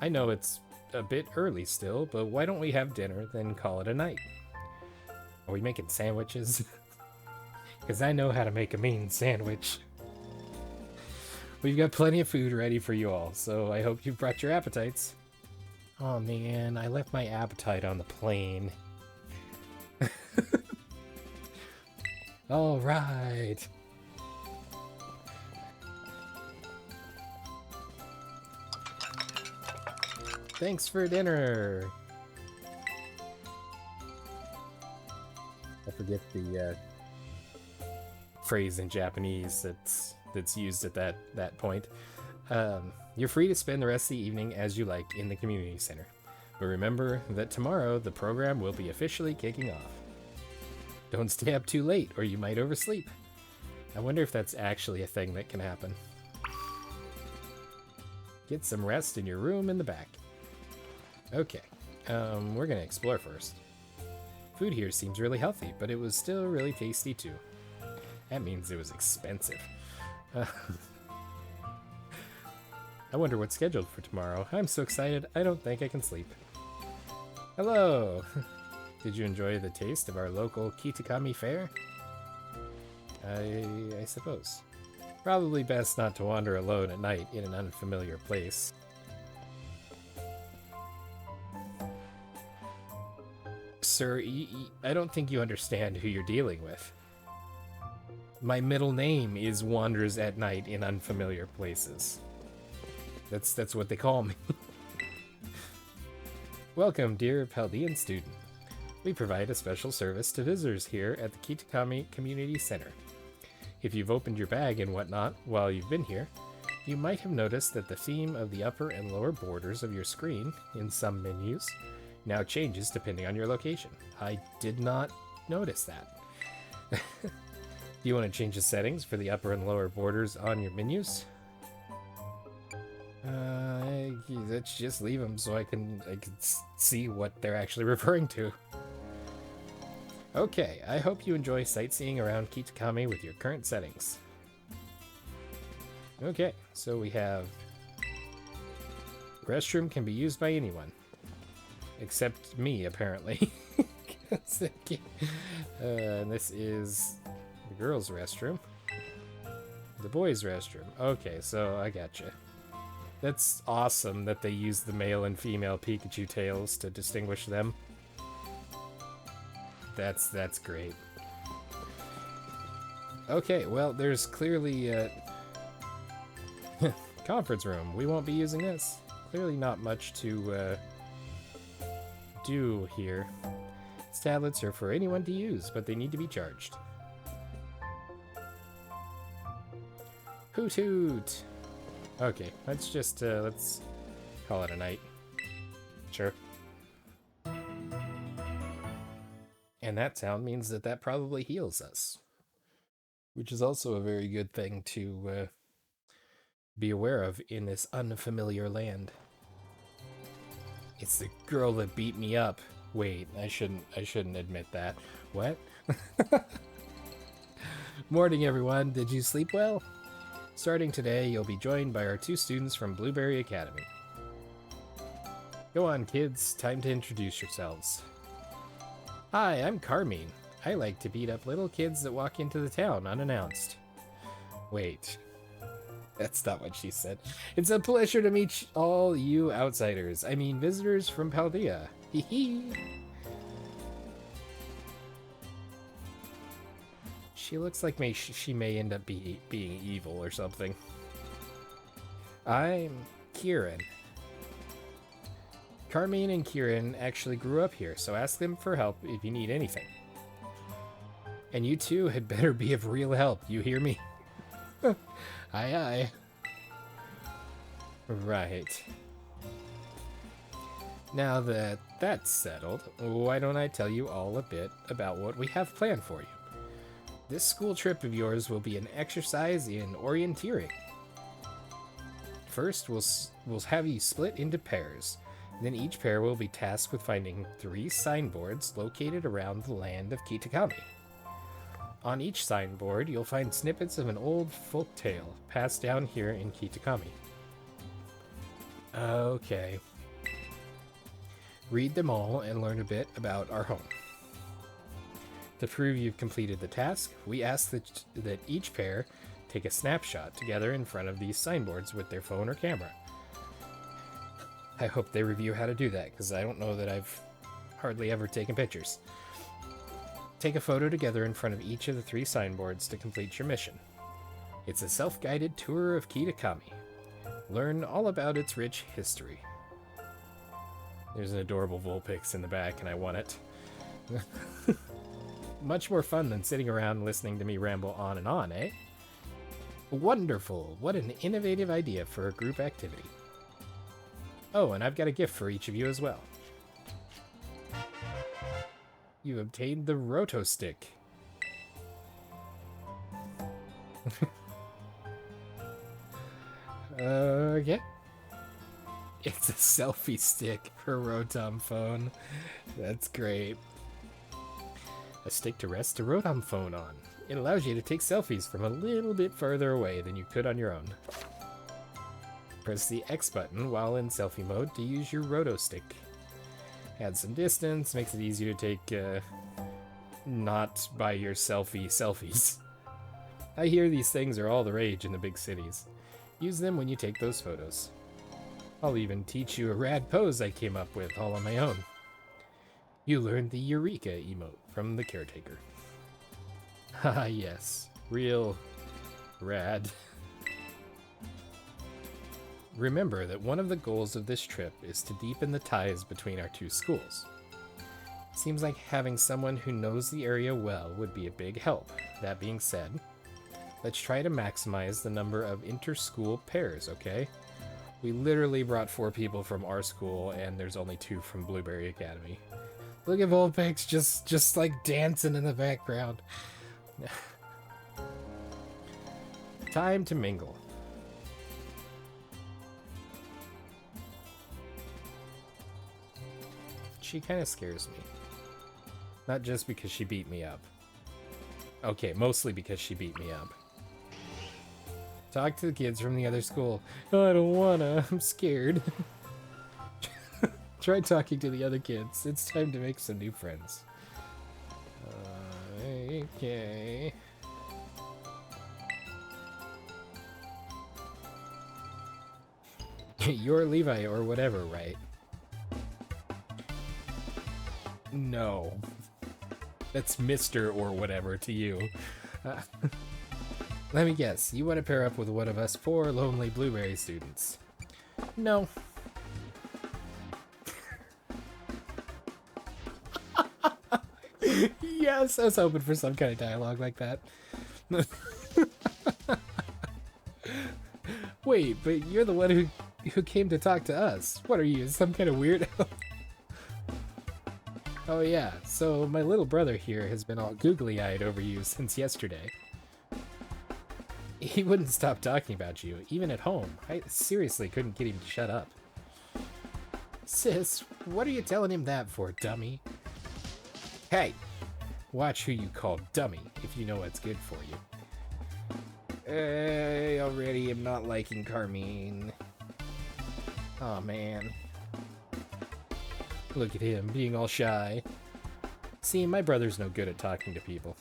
[SPEAKER 1] I know it's a bit early still, but why don't we have dinner, then call it a night? Are we making sandwiches? Because I know how to make a mean sandwich. We've got plenty of food ready for you all, so I hope you've brought your appetites. Oh man, I left my appetite on the plane. All right. Thanks for dinner. I forget the phrase in Japanese that's used at that point. You're free to spend the rest of the evening as you like in the community center. But remember that tomorrow the program will be officially kicking off. Don't stay up too late or you might oversleep. I wonder if that's actually a thing that can happen. Get some rest in your room in the back. Okay, we're gonna explore first. Food here seems really healthy, but it was still really tasty too. That means it was expensive. I wonder what's scheduled for tomorrow. I'm so excited, I don't think I can sleep. Hello! Did you enjoy the taste of our local Kitakami fare? I suppose. Probably best not to wander alone at night in an unfamiliar place. Sir, I don't think you understand who you're dealing with. My middle name is Wanders at Night in Unfamiliar Places. That's what they call me. Welcome, dear Paldean student. We provide a special service to visitors here at the Kitakami Community Center. If you've opened your bag and whatnot while you've been here, you might have noticed that the theme of the upper and lower borders of your screen, in some menus, now changes depending on your location. I did not notice that. Do you want to change the settings for the upper and lower borders on your menus? Let's just leave them so I can see what they're actually referring to. Okay, I hope you enjoy sightseeing around Kitakami with your current settings. Okay, so we have... Restroom can be used by anyone. Except me, apparently. And this is the girls' restroom. The boys' restroom. Okay, so I gotcha. That's awesome that they use the male and female Pikachu tails to distinguish them. That's great. Okay, well, there's clearly a conference room. We won't be using this. Clearly not much to do here. These tablets are for anyone to use, but they need to be charged. Hoot hoot! Okay, let's just, let's call it a night. Sure. And that sound means that probably heals us. Which is also a very good thing to be aware of in this unfamiliar land. It's the girl that beat me up. Wait, I shouldn't admit that. What? Morning, everyone. Did you sleep well? Starting today, you'll be joined by our 2 students from Blueberry Academy. Go on, kids. Time to introduce yourselves. Hi, I'm Carmine. I like to beat up little kids that walk into the town unannounced. Wait. That's not what she said. It's a pleasure to meet all you outsiders. I mean, visitors from Paldea. Hee hee. She looks like she may end up being evil or something. I'm Kieran. Carmine and Kieran actually grew up here, so ask them for help if you need anything. And you two had better be of real help, you hear me? Aye aye. Right. Now that that's settled, why don't I tell you all a bit about what we have planned for you. This school trip of yours will be an exercise in orienteering. First, we'll have you split into pairs. Then each pair will be tasked with finding 3 signboards located around the land of Kitakami. On each signboard, you'll find snippets of an old folk tale passed down here in Kitakami. Okay. Read them all and learn a bit about our home. To prove you've completed the task, we ask that each pair take a snapshot together in front of these signboards with their phone or camera. I hope they review how to do that, because I don't know that I've hardly ever taken pictures. Take a photo together in front of each of the 3 signboards to complete your mission. It's a self-guided tour of Kitakami. Learn all about its rich history. There's an adorable Vulpix in the back, and I want it. Much more fun than sitting around listening to me ramble on and on, eh? Wonderful! What an innovative idea for a group activity. Oh, and I've got a gift for each of you as well. You obtained the Roto Stick. Okay. It's a selfie stick for Rotom phone. That's great. A stick to rest a Rotom phone on. It allows you to take selfies from a little bit further away than you could on your own. Press the X button while in selfie mode to use your Roto Stick. Add some distance, makes it easier to take not by your selfies. I hear these things are all the rage in the big cities. Use them when you take those photos. I'll even teach you a rad pose I came up with all on my own. You learned the Eureka emote from the caretaker. Haha, yes. Real rad. Remember that one of the goals of this trip is to deepen the ties between our 2 schools. Seems like having someone who knows the area well would be a big help. That being said, let's try to maximize the number of inter-school pairs, okay? We literally brought 4 people from our school, and there's only 2 from Blueberry Academy. Look at Vulpix just like dancing in the background. Time to mingle. She kind of scares me. Not just because she beat me up. Okay, mostly because she beat me up. Talk to the kids from the other school. Oh, I don't wanna. I'm scared. Try talking to the other kids. It's time to make some new friends. Okay. You're Levi or whatever, right? No. That's Mr. or whatever to you. Let me guess, you want to pair up with one of us 4 lonely Blueberry students? No. Yes, I was hoping for some kind of dialogue like that. Wait, but you're the one who came to talk to us. What are you, some kind of weirdo? Oh yeah, so my little brother here has been all googly-eyed over you since yesterday. He wouldn't stop talking about you, even at home. I seriously couldn't get him to shut up. Sis, what are you telling him that for, dummy? Hey, watch who you call dummy if you know what's good for you. I already am not liking Carmine. Oh man. Look at him, being all shy. See, my brother's no good at talking to people.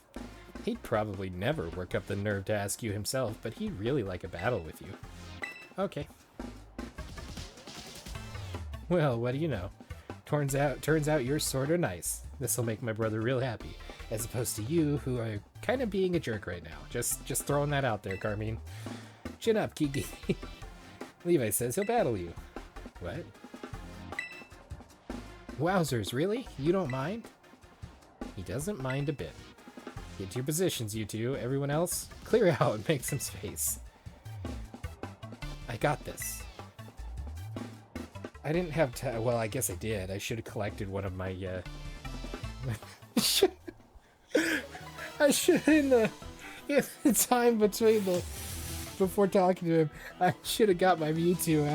[SPEAKER 1] He'd probably never work up the nerve to ask you himself, but he'd really like a battle with you. Okay. Well, what do you know? Turns out you're sorta nice. This'll make my brother real happy, as opposed to you, who are kind of being a jerk right now. Just throwing that out there, Carmine. Chin up, Kiki. Levi says he'll battle you. What? Wowzers, really? You don't mind? He doesn't mind a bit. Get to your positions, you two. Everyone else, clear out and make some space. I got this. I didn't have to. Well, I guess I did. I should have collected one of my, I should, in the time between before talking to him, I should have got my Mewtwo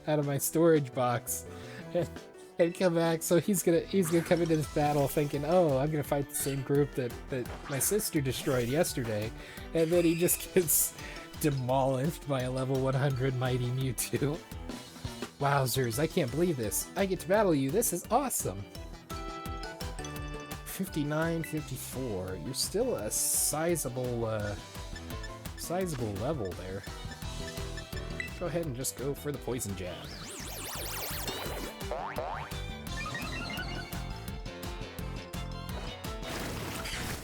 [SPEAKER 1] out of my storage box and come back. So he's gonna come into this battle thinking, oh, I'm gonna fight the same group that my sister destroyed yesterday, and then he just gets demolished by a level 100 mighty Mewtwo. Wowzers, I can't believe this. I get to battle you. This is awesome. 59, 54. You're still a sizable level there. Go ahead and just go for the poison jab.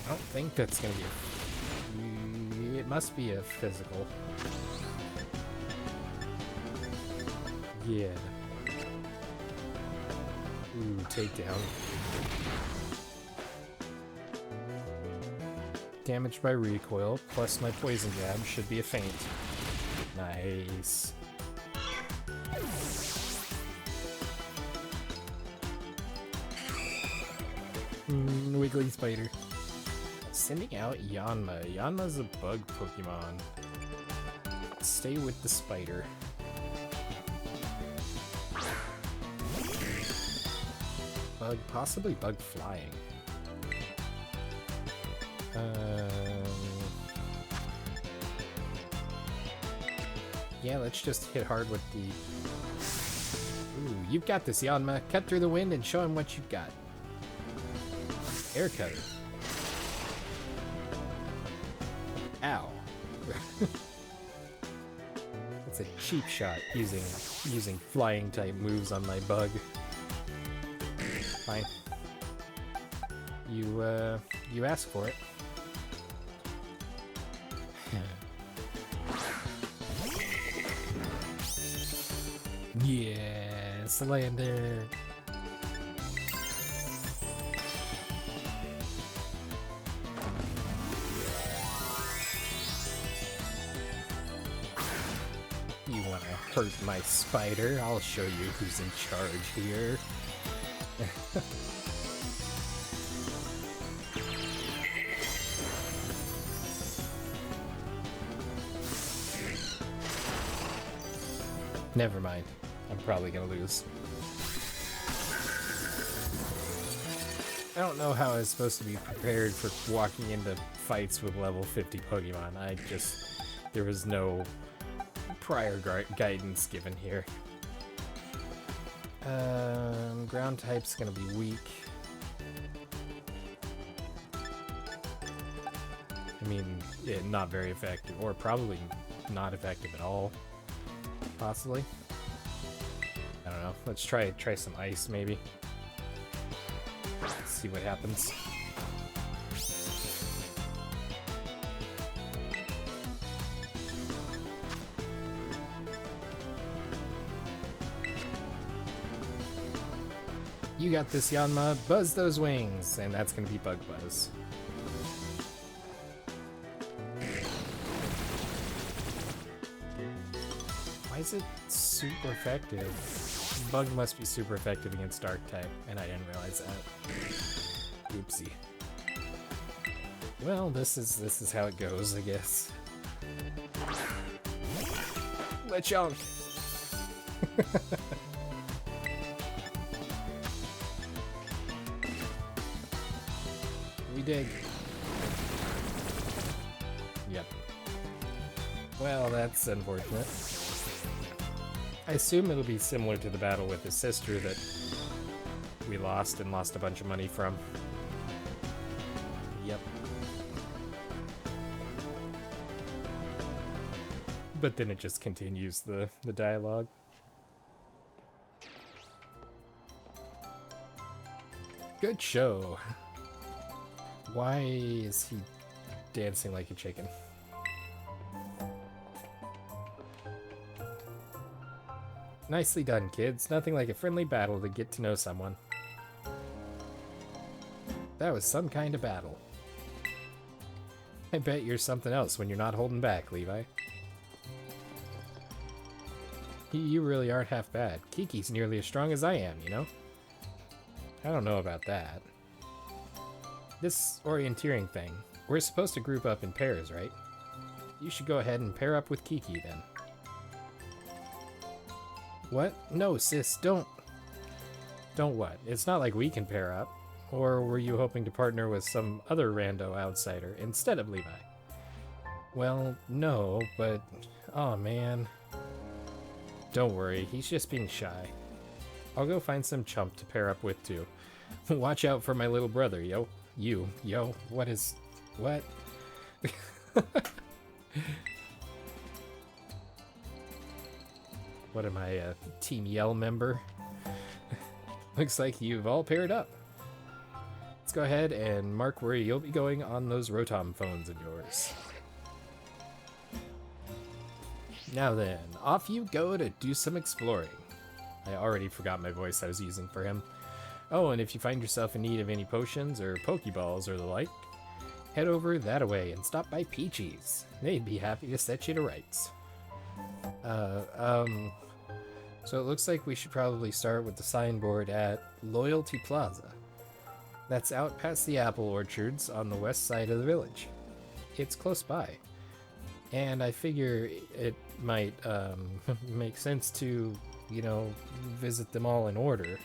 [SPEAKER 1] I don't think that's gonna be it must be a physical. Yeah. Ooh, takedown. Damage by recoil, plus my poison jab should be a feint. Nice. Wiggly spider. Sending out Yanma. Yanma's a bug Pokemon. Stay with the spider. Bug, possibly bug flying. Yeah, let's just hit hard with the... Ooh, you've got this, Yanma. Cut through the wind and show him what you've got. Air cutter. Ow. That's a cheap shot using flying type moves on my bug. Fine. You asked for it. Yes, Lander. You wanna hurt my spider? I'll show you who's in charge here. Never mind. I'm probably gonna lose. I don't know how I was supposed to be prepared for walking into fights with level 50 Pokemon. There was no prior guidance given here. Ground type's gonna be weak. I mean, yeah, not very effective, or probably not effective at all. Possibly. I don't know. Let's try some ice, maybe. Let's see what happens. You got this, Yanma. Buzz those wings, and that's gonna be Bug Buzz. Why is it super effective? Bug must be super effective against Dark type, and I didn't realize that. Oopsie. Well, this is how it goes, I guess. Lechonk! We dig. Yep. Well, that's unfortunate. I assume it'll be similar to the battle with his sister that we lost and lost a bunch of money from. Yep. But then it just continues the dialogue. Good show. Why is he dancing like a chicken? Nicely done, kids. Nothing like a friendly battle to get to know someone. That was some kind of battle. I bet you're something else when you're not holding back, Levi. You really aren't half bad. Kiki's nearly as strong as I am, you know? I don't know about that. This orienteering thing, we're supposed to group up in pairs, right? You should go ahead and pair up with Kiki, then. What? No, sis, don't. Don't what? It's not like we can pair up. Or were you hoping to partner with some other rando outsider instead of Levi? Well, no, but... Aw, man. Don't worry, he's just being shy. I'll go find some chump to pair up with, too. Watch out for my little brother, yo. Yo, what is... What? What am I, a Team Yell member? Looks like you've all paired up. Let's go ahead and mark where you'll be going on those Rotom phones of yours. Now then, off you go to do some exploring. I already forgot my voice I was using for him. Oh, and if you find yourself in need of any potions or Pokeballs or the like, head over that-a-way and stop by Peachy's. They'd be happy to set you to rights. So it looks like we should probably start with the signboard at Loyalty Plaza. That's out past the apple orchards on the west side of the village. It's close by. And I figure it might make sense to, you know, visit them all in order.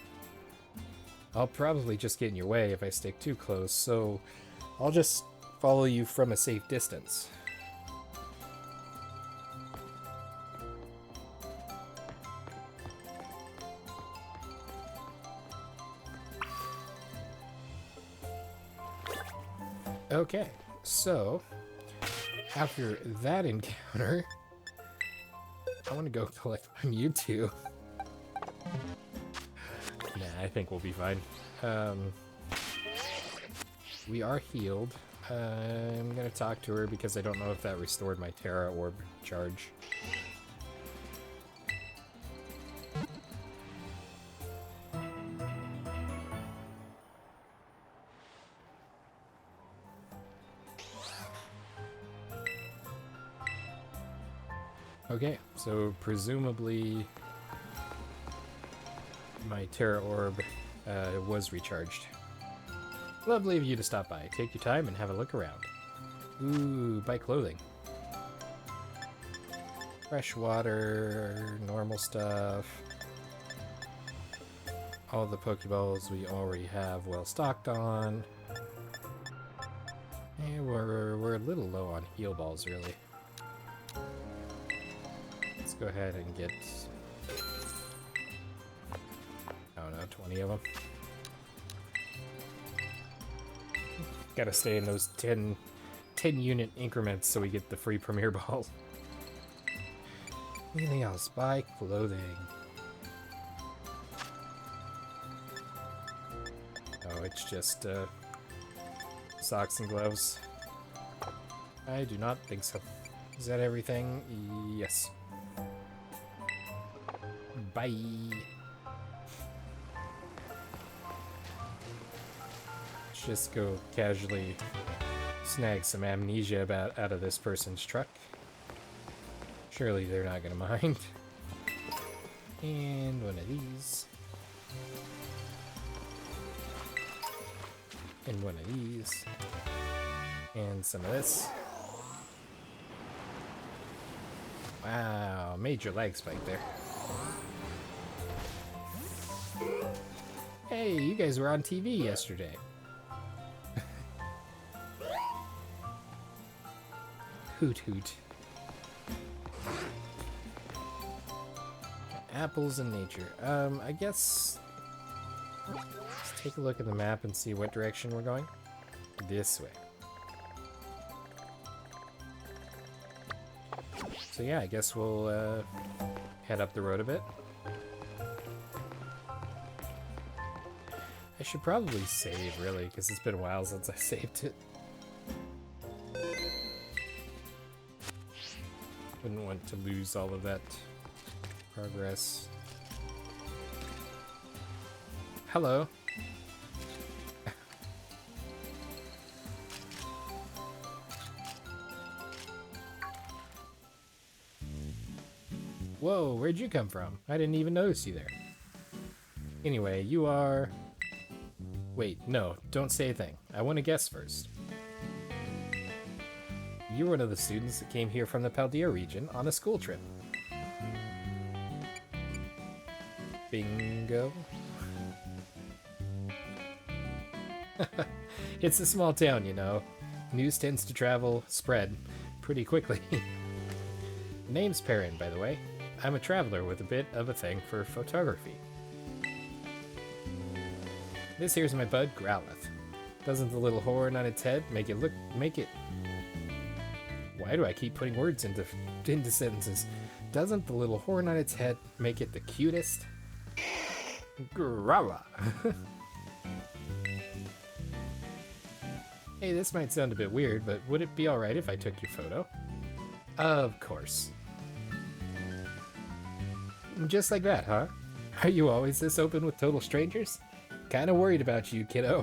[SPEAKER 1] I'll probably just get in your way if I stick too close, so I'll just follow you from a safe distance. Okay, so after that encounter, I want to go collect my Mewtwo. Nah, I think we'll be fine. We are healed. I'm gonna talk to her because I don't know if that restored my Terra Orb charge. Okay, so presumably my Terra Orb was recharged. Lovely of you to stop by. Take your time and have a look around. Ooh, buy clothing. Fresh water, normal stuff. All the Pokeballs we already have well stocked on. And we're a little low on heal balls, really. Let's go ahead and get, I don't know, 20 of them. Gotta stay in those 10 unit increments so we get the free Premier Balls. Anything else? Buy clothing. Oh, it's just socks and gloves. I do not think so. Is that everything? Yes. Bye. Let's just go casually snag some amnesia out of this person's truck. Surely they're not gonna mind. And one of these. And one of these. And some of this. Wow, major lag spike there. Hey, you guys were on TV yesterday. Hoot hoot. Apples in nature. I guess... Let's take a look at the map and see what direction we're going. This way. So yeah, I guess we'll head up the road a bit. I should probably save, really, because it's been a while since I saved it. Wouldn't want to lose all of that progress. Hello. Whoa, where'd you come from? I didn't even notice you there. Anyway, you are... Wait, no, don't say a thing. I want to guess first. You're one of the students that came here from the Paldea region on a school trip. Bingo. It's a small town, you know. News tends to spread pretty quickly. Name's Perrin, by the way. I'm a traveler with a bit of a thing for photography. This here's my bud, Growlithe. Doesn't the little horn on its head make it... Why do I keep putting words into sentences? Doesn't the little horn on its head make it the cutest? Growlithe. Hey, this might sound a bit weird, but would it be alright if I took your photo? Of course. Just like that, huh? Are you always this open with total strangers? Kinda worried about you, kiddo.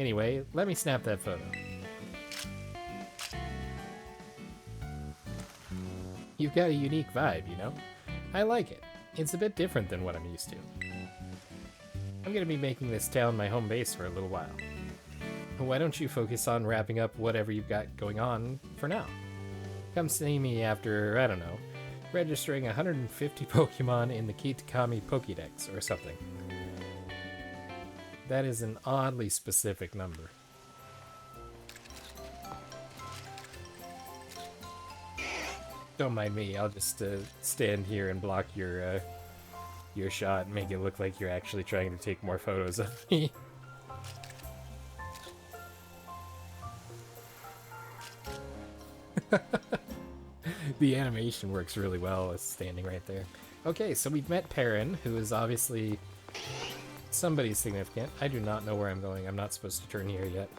[SPEAKER 1] Anyway, let me snap that photo. You've got a unique vibe, you know? I like it. It's a bit different than what I'm used to. I'm gonna be making this town my home base for a little while. Why don't you focus on wrapping up whatever you've got going on for now? Come see me after, I don't know, registering 150 Pokemon in the Kitakami Pokédex or something. That is an oddly specific number. Don't mind me, I'll just stand here and block your shot and make it look like you're actually trying to take more photos of me. The animation works really well as standing right there. Okay, so we've met Perrin, who is obviously somebody significant. I do not know where I'm going. I'm not supposed to turn here yet.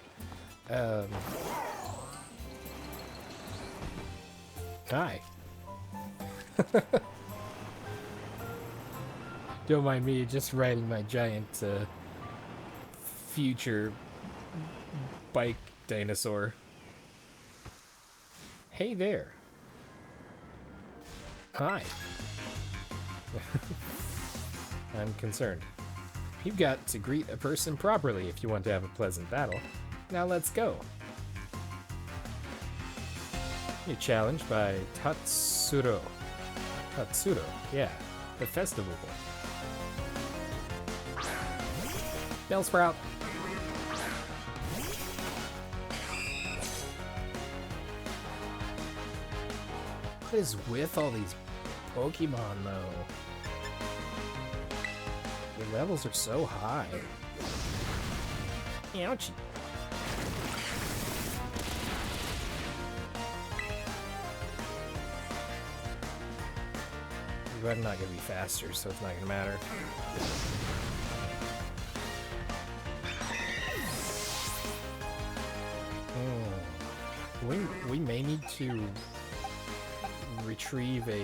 [SPEAKER 1] Hi. Don't mind me just riding my giant future bike dinosaur. Hey there. Hi. I'm concerned. You've got to greet a person properly if you want to have a pleasant battle. Now let's go. You're challenged by Tatsuro. Tatsuro, yeah. The festival boy. Bellsprout. What is with all these Pokemon, though? The levels are so high. Ouchie. I'm not gonna be faster, so it's not gonna matter. We may need to retrieve a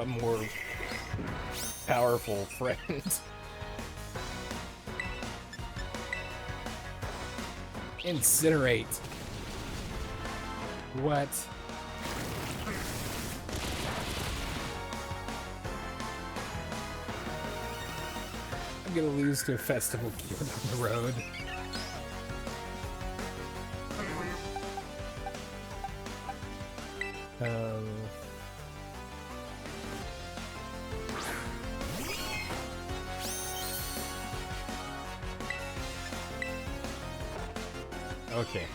[SPEAKER 1] more powerful friend. Incinerate. What? I'm gonna lose to a festival kid on the road. Okay.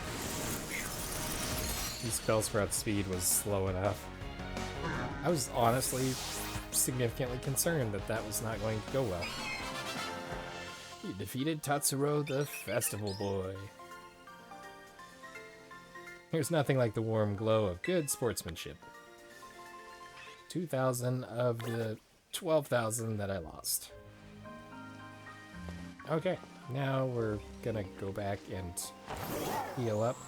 [SPEAKER 1] His Bellsprout speed was slow enough. I was honestly significantly concerned that that was not going to go well. You defeated Tatsuro the Festival Boy. There's nothing like the warm glow of good sportsmanship. 2,000 of the 12,000 that I lost. Okay, now we're gonna go back and heal up.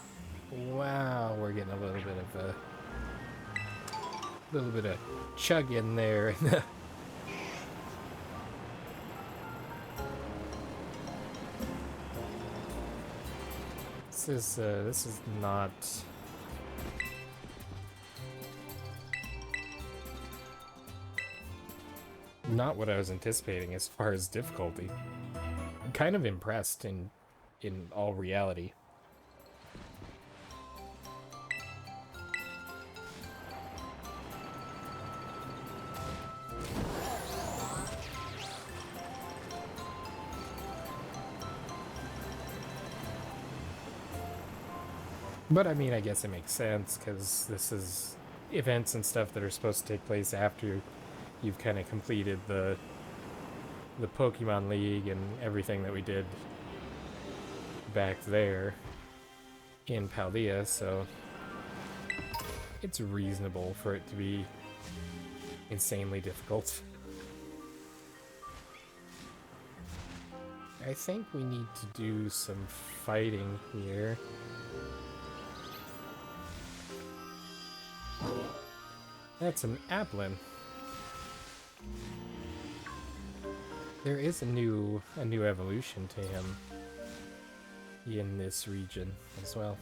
[SPEAKER 1] Wow, we're getting a little bit of chug in there. This is not what I was anticipating as far as difficulty. I'm kind of impressed in all reality. But I mean, I guess it makes sense, because this is events and stuff that are supposed to take place after you've kind of completed the Pokemon League and everything that we did back there in Paldea, so it's reasonable for it to be insanely difficult. I think we need to do some fighting here. That's an Applin. There is a new evolution to him in this region as well.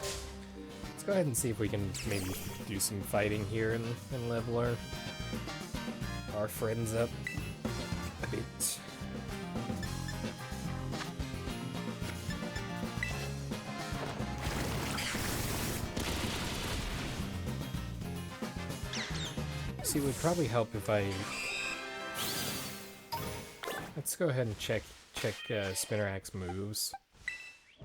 [SPEAKER 1] Let's go ahead and see if we can maybe do some fighting here and level our friends up a bit. See, it would probably help if I... Let's go ahead and check Spinnerack's moves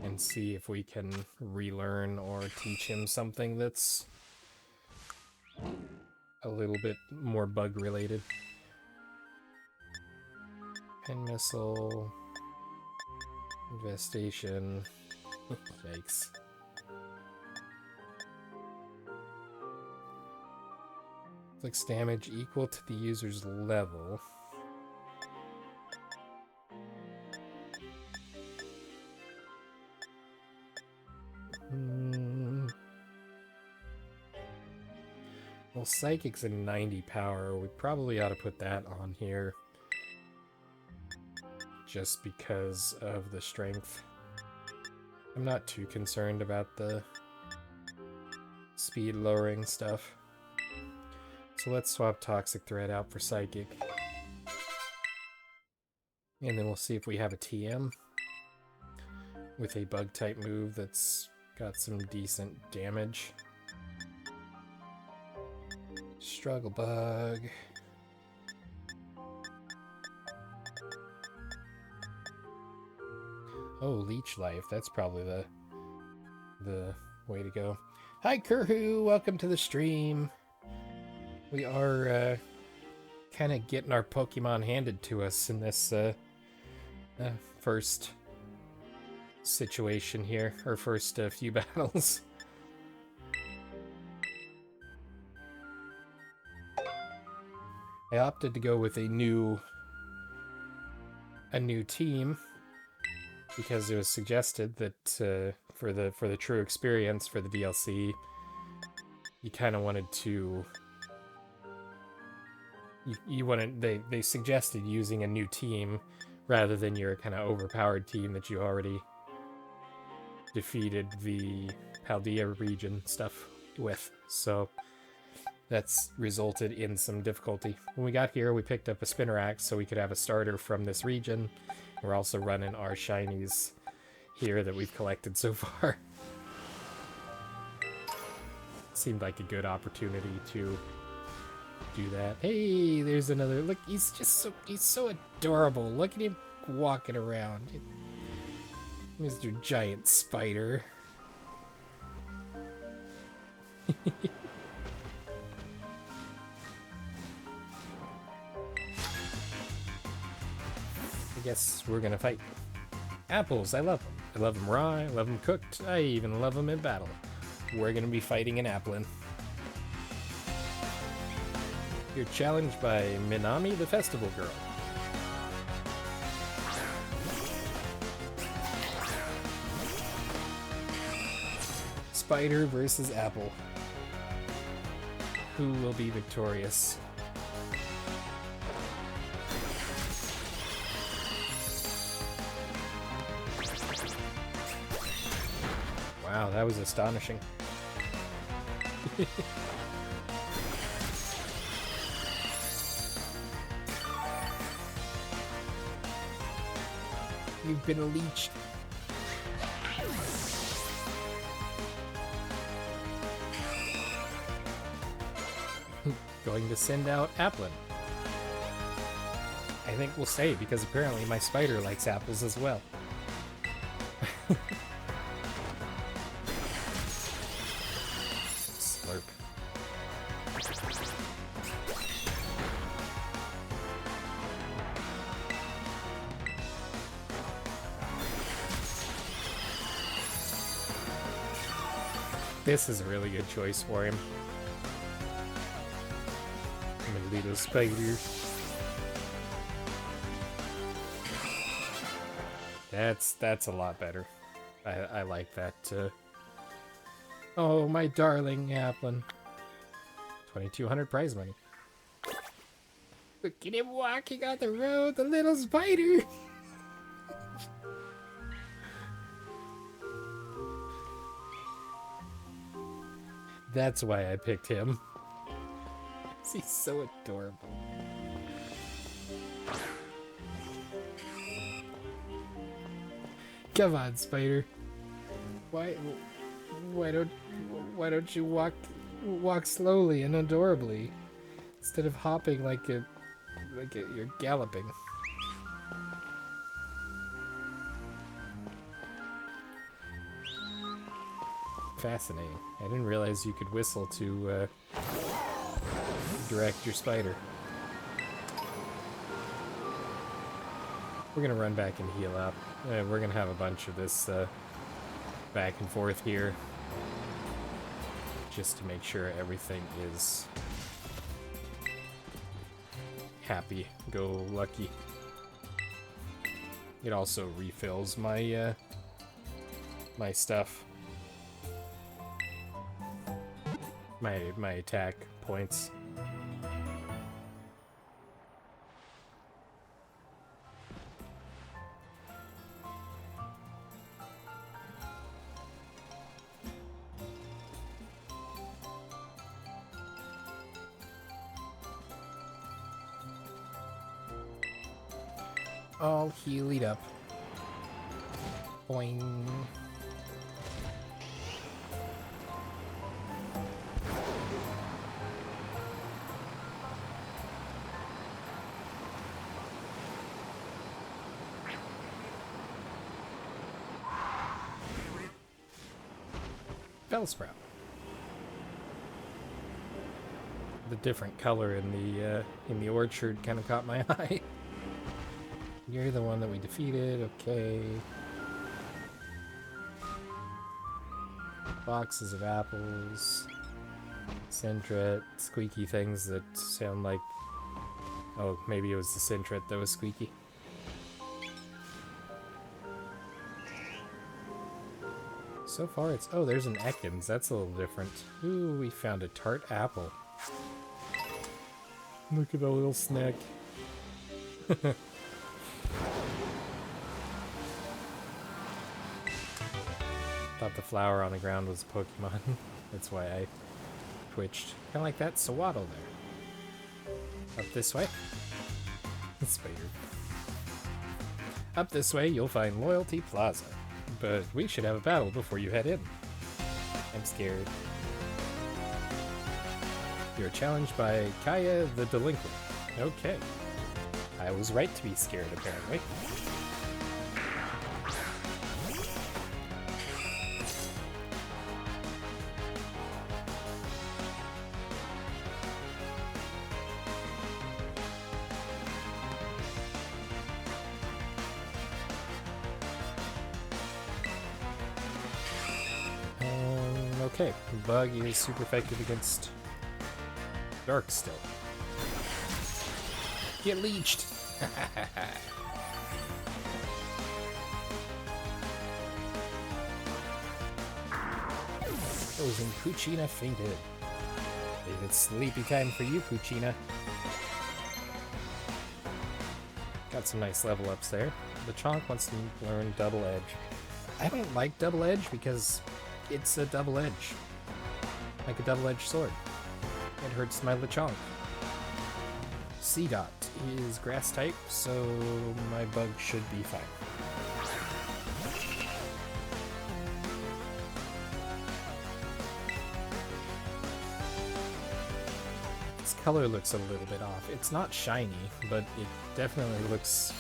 [SPEAKER 1] and see if we can relearn or teach him something that's a little bit more bug related. Pen Missile, Infestation, yikes. Inflicts damage equal to the user's level. Well, Psychic's a 90 power. We probably ought to put that on here. Just because of the strength. I'm not too concerned about the speed lowering stuff. So let's swap Toxic Threat out for Psychic. And then we'll see if we have a TM with a bug type move that's got some decent damage. Struggle Bug. Oh, Leech Life. That's probably the way to go. Hi, Kurhu. Welcome to the stream. We are kind of getting our Pokemon handed to us in this first situation here, or first few battles. I opted to go with a new team because it was suggested that for the true experience for the DLC, you kind of wanted to. You wanted they suggested using a new team rather than your kind of overpowered team that you already defeated the Paldea region stuff with. So that's resulted in some difficulty. When we got here, we picked up a Spinnerack so we could have a starter from this region. We're also running our shinies here that we've collected so far. Seemed like a good opportunity to do that. Hey, there's another. Look, he's so adorable. Look at him walking around. Mr. Giant Spider. I guess we're gonna fight. Apples, I love them. I love them raw, I love them cooked, I even love them in battle. We're gonna be fighting an Applin. You're challenged by Minami the Festival Girl. Spider versus Apple. Who will be victorious? Wow, that was astonishing. You've been leeched. Going to send out Applin. I think we'll stay because apparently my spider likes apples as well. Slurp. This is a really good choice for him. My little spider. That's a lot better. I like that. Oh, my darling Applin. 2,200 prize money. Look at him walking on the road, the little spider. That's why I picked him. He's so adorable. Come on, Spider. Why don't you walk slowly and adorably instead of hopping like you're galloping? Fascinating. I didn't realize you could whistle to direct your spider. We're gonna run back and heal up. We're gonna have a bunch of this back and forth here, just to make sure everything is happy-go-lucky. It also refills my my stuff, my attack points. All healed up. Boing. Bellsprout. The different color in the orchard kind of caught my eye. You're the one that we defeated, okay. Boxes of apples. Centret, squeaky things that sound like... Oh, maybe it was the Centret that was squeaky. So far it's... Oh, there's an Ekans, that's a little different. Ooh, we found a tart apple. Look at the little snack. Thought the flower on the ground was a Pokemon. That's why I twitched. Kind of like that Sawaddle there. Up this way. Spider. Up this way, you'll find Loyalty Plaza. But we should have a battle before you head in. I'm scared. You're challenged by Kaya the Delinquent. Okay. I was right to be scared, apparently. Okay, Bug is super effective against Dark still. Get leeched! And Poochyena fainted. It's sleepy time for you, Poochyena. Got some nice level ups there. The Chonk wants to learn Double Edge. I don't like Double Edge because it's a double edge. Like a double-edged sword. It hurts my Lechonk. C-Dot is grass type, so my Bug should be fine. Color looks a little bit off. It's not shiny, but it definitely looks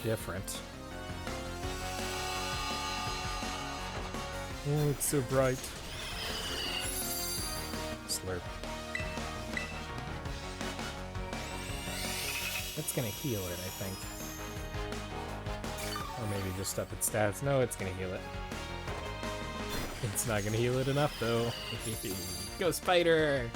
[SPEAKER 1] different. Oh, it's so bright. Slurp. That's gonna heal it, I think. Or maybe just up its stats. No, it's gonna heal it. It's not gonna heal it enough, though. Go, Spider!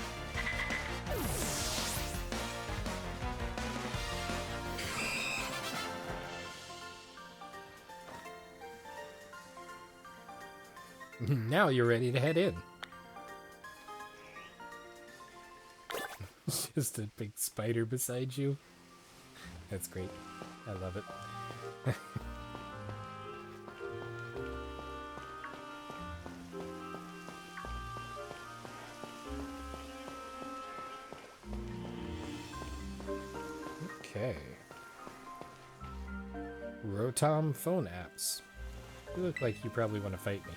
[SPEAKER 1] Now you're ready to head in. Just a big spider beside you. That's great. I love it. Okay. Rotom phone apps. You look like you probably want to fight me.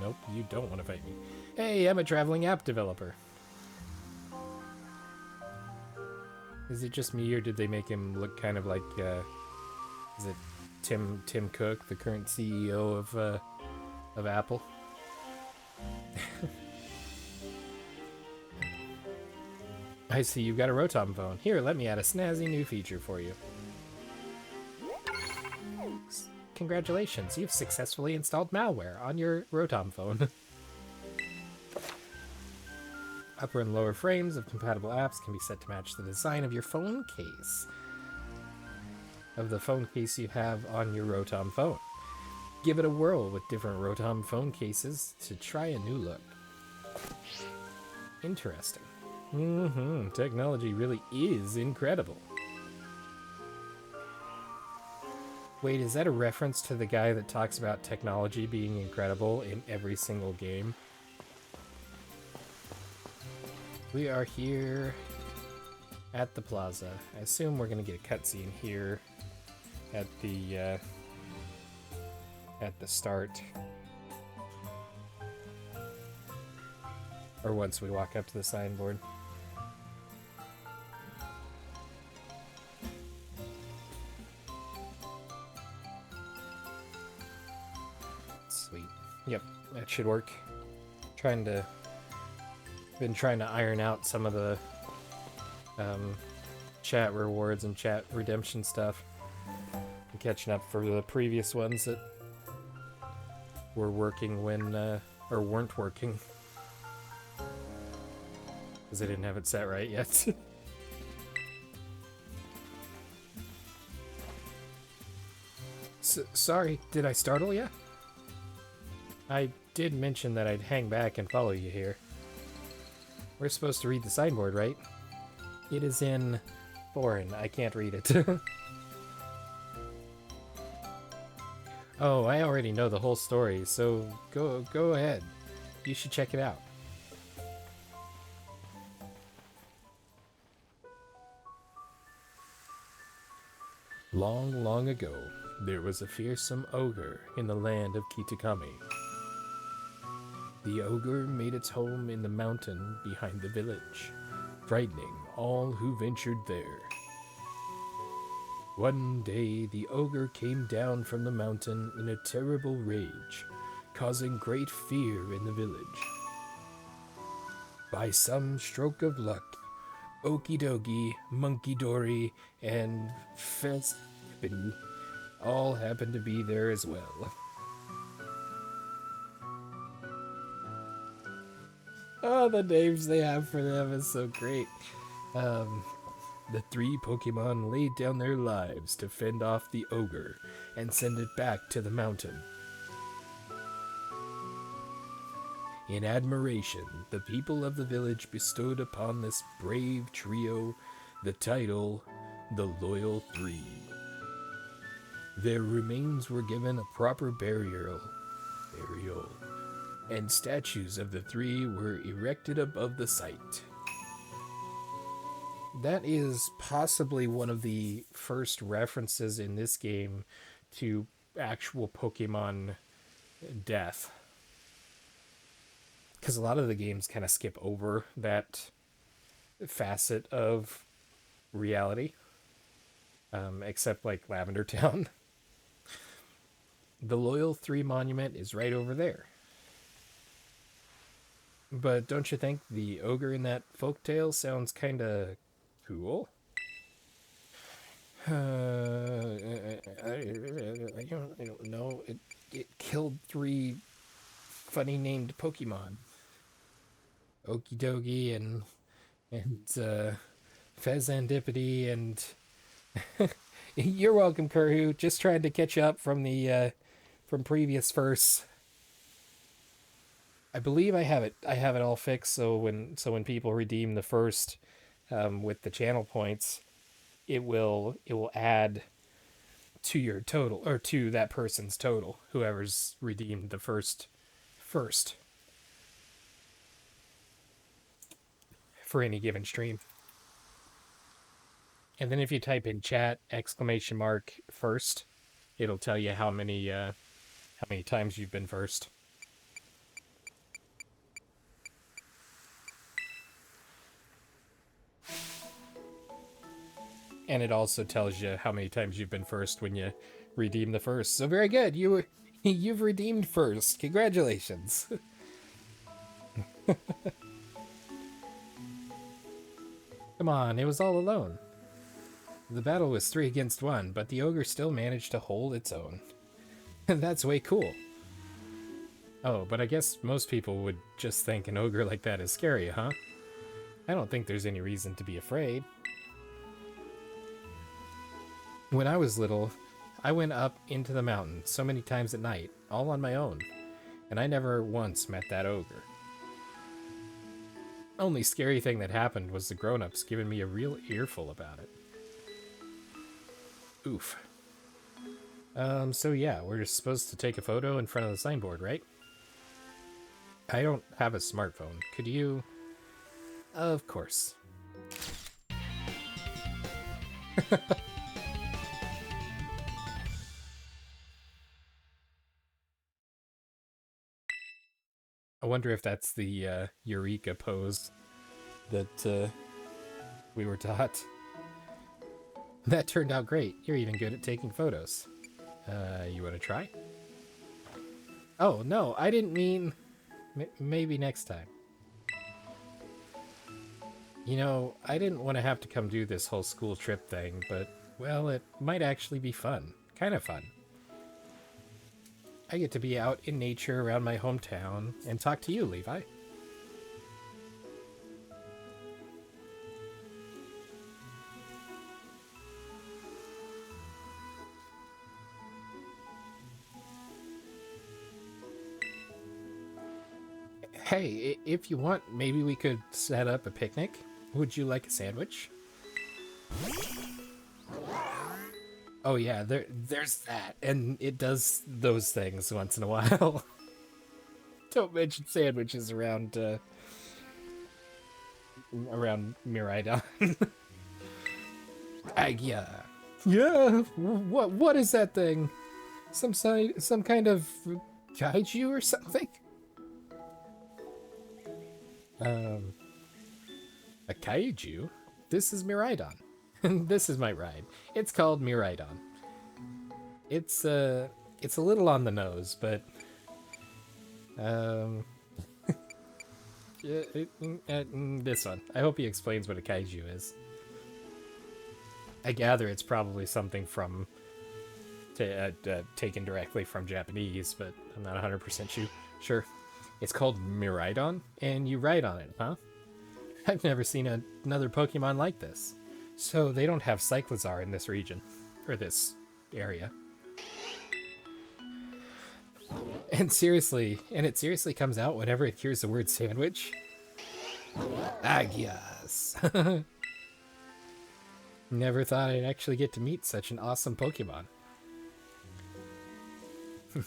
[SPEAKER 1] Nope, you don't want to fight me. Hey, I'm a traveling app developer. Is it just me, or did they make him look kind of like, is it Tim Cook, the current CEO of Apple? I see you've got a Rotom phone. Here, let me add a snazzy new feature for you. Congratulations, you've successfully installed malware on your Rotom phone. Upper and lower frames of compatible apps can be set to match the design of your phone case. Of the phone case you have on your Rotom phone. Give it a whirl with different Rotom phone cases to try a new look. Interesting. Technology really is incredible. Wait, is that a reference to the guy that talks about technology being incredible in every single game? We are here at the plaza. I assume we're gonna get a cutscene here at the start. Or once we walk up to the signboard. Sweet. Yep, that should work. Been trying to iron out some of the chat rewards and chat redemption stuff. I'm catching up for the previous ones that were working when, or weren't working. Because I didn't have it set right yet. Sorry, did I startle you? I did mention that I'd hang back and follow you here. We're supposed to read the signboard, right? It is in foreign. I can't read it. Oh, I already know the whole story, so go ahead. You should check it out. Long, long ago, there was a fearsome ogre in the land of Kitakami. The ogre made its home in the mountain behind the village, frightening all who ventured there. One day, the ogre came down from the mountain in a terrible rage, causing great fear in the village. By some stroke of luck, Okie Dokie, Monkey Dory, and Festippity all happened to be there as well. Oh, the names they have for them is so great. The three Pokemon laid down their lives to fend off the ogre and send it back to the mountain. In admiration, the people of the village bestowed upon this brave trio the title the Loyal Three. Their remains were given a proper burial, and statues of the three were erected above the site. That is possibly one of the first references in this game to actual Pokemon death. Because a lot of the games kind of skip over that facet of reality, except like Lavender Town. The Loyal Three Monument is right over there. But don't you think the ogre in that folktale sounds kind of cool? I don't know. It killed three funny named Pokemon. Okie dokie and Fezandipity and you're welcome, Kurhu. Just trying to catch up from the from previous verse. I believe I have it. I have it all fixed. So when people redeem the first with the channel points, it will add to your total or to that person's total. Whoever's redeemed the first for any given stream. And then if you type in chat !_ first, it'll tell you how many times you've been first. And it also tells you how many times you've been first when you redeem the first. So very good. You've redeemed first. Congratulations. Come on, it was all alone. The battle was 3 against 1, but the ogre still managed to hold its own. That's way cool. Oh, but I guess most people would just think an ogre like that is scary, huh? I don't think there's any reason to be afraid. When I was little, I went up into the mountain so many times at night, all on my own, and I never once met that ogre. Only scary thing that happened was the grown-ups giving me a real earful about it. Oof. So yeah, we're just supposed to take a photo in front of the signboard, right? I don't have a smartphone. Could you? Of course. I wonder if that's the Eureka pose that we were taught. That turned out great. You're even good at taking photos. You want to try? Oh, no, I didn't mean... maybe next time. You know, I didn't want to have to come do this whole school trip thing, but, well, it might actually be fun. Kind of fun. I get to be out in nature around my hometown and talk to you, Levi. Hey, if you want, maybe we could set up a picnic. Would you like a sandwich? Oh yeah, there's that, and it does those things once in a while. Don't mention sandwiches around Miraidon. Yeah. What is that thing? Some kind of kaiju or something? A kaiju? This is Miraidon. This is my ride. It's called Miraidon. It's a little on the nose, but this one. I hope he explains what a kaiju is. I gather it's probably something from taken directly from Japanese, but I'm not 100% sure. It's called Miraidon, and you ride on it, huh? I've never seen another Pokemon like this. So they don't have Cyclizar in this region, or this area. And it seriously comes out whenever it hears the word sandwich. Agias. Never thought I'd actually get to meet such an awesome Pokemon.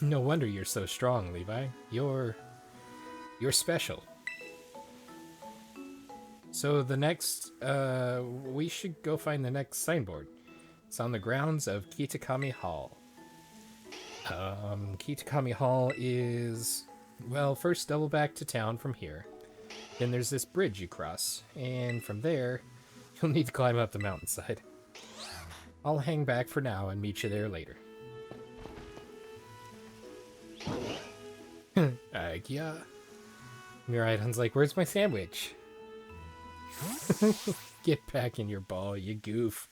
[SPEAKER 1] No wonder you're so strong, Levi. You're special. So the next, we should go find the next signboard. It's on the grounds of Kitakami Hall. Kitakami Hall is, well, first double back to town from here. Then there's this bridge you cross, and from there, you'll need to climb up the mountainside. I'll hang back for now and meet you there later. Yeah. Miraidon's like, where's my sandwich? Get back in your ball, you goof.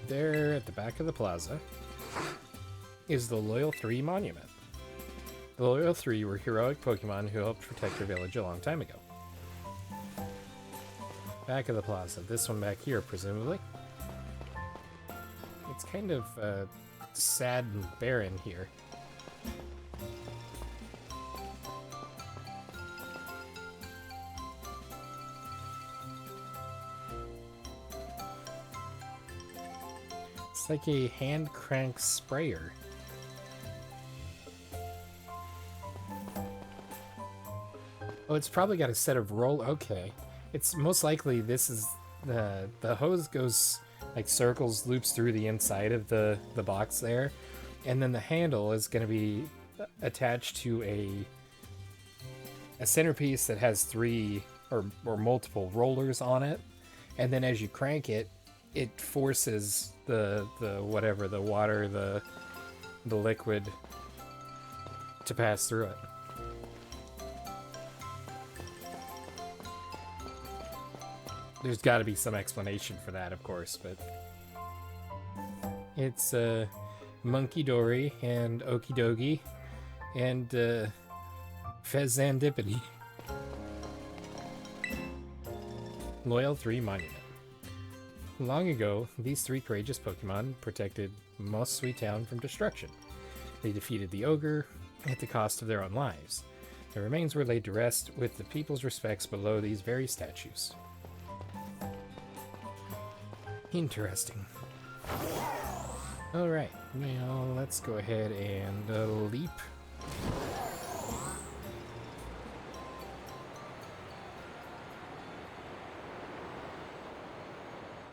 [SPEAKER 1] There at the back of the plaza is the Loyal 3 monument. The Loyal 3 were heroic Pokemon who helped protect their village a long time ago. Back of the plaza, this one back here, presumably. It's kind of sad and barren here. It's like a hand crank sprayer. Oh, it's probably got a set of roll. Okay. It's most likely this is the hose goes like circles, loops through the inside of the box there, and then the handle is going to be attached to a centerpiece that has 3 or multiple rollers on it, and then as you crank it, it forces the whatever, the water, the liquid to pass through it. There's got to be some explanation for that, of course, but it's Monkey Dory and Okidogi and Fezandipity. Loyal 3 Monument. Long ago, these 3 courageous Pokemon protected Moss Sweet Town from destruction. They defeated the ogre at the cost of their own lives. Their remains were laid to rest with the people's respects below these very statues. Interesting. Alright, now let's go ahead and leap.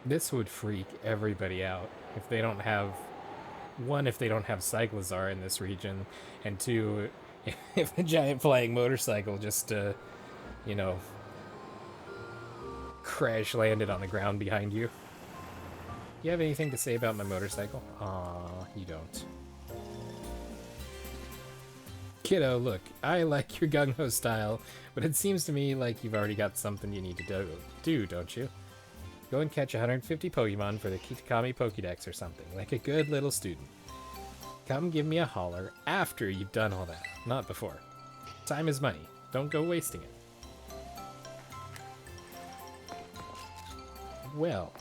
[SPEAKER 1] This would freak everybody out if they don't have... One, if they don't have Cyclizar in this region, and 2, if a giant flying motorcycle just, you know, crash landed on the ground behind you. You have anything to say about my motorcycle? Aw, you don't. Kiddo, look, I like your gung-ho style, but it seems to me like you've already got something you need to do, don't you? Go and catch 150 Pokemon for the Kitakami Pokédex or something, like a good little student. Come give me a holler after you've done all that, not before. Time is money. Don't go wasting it. Well,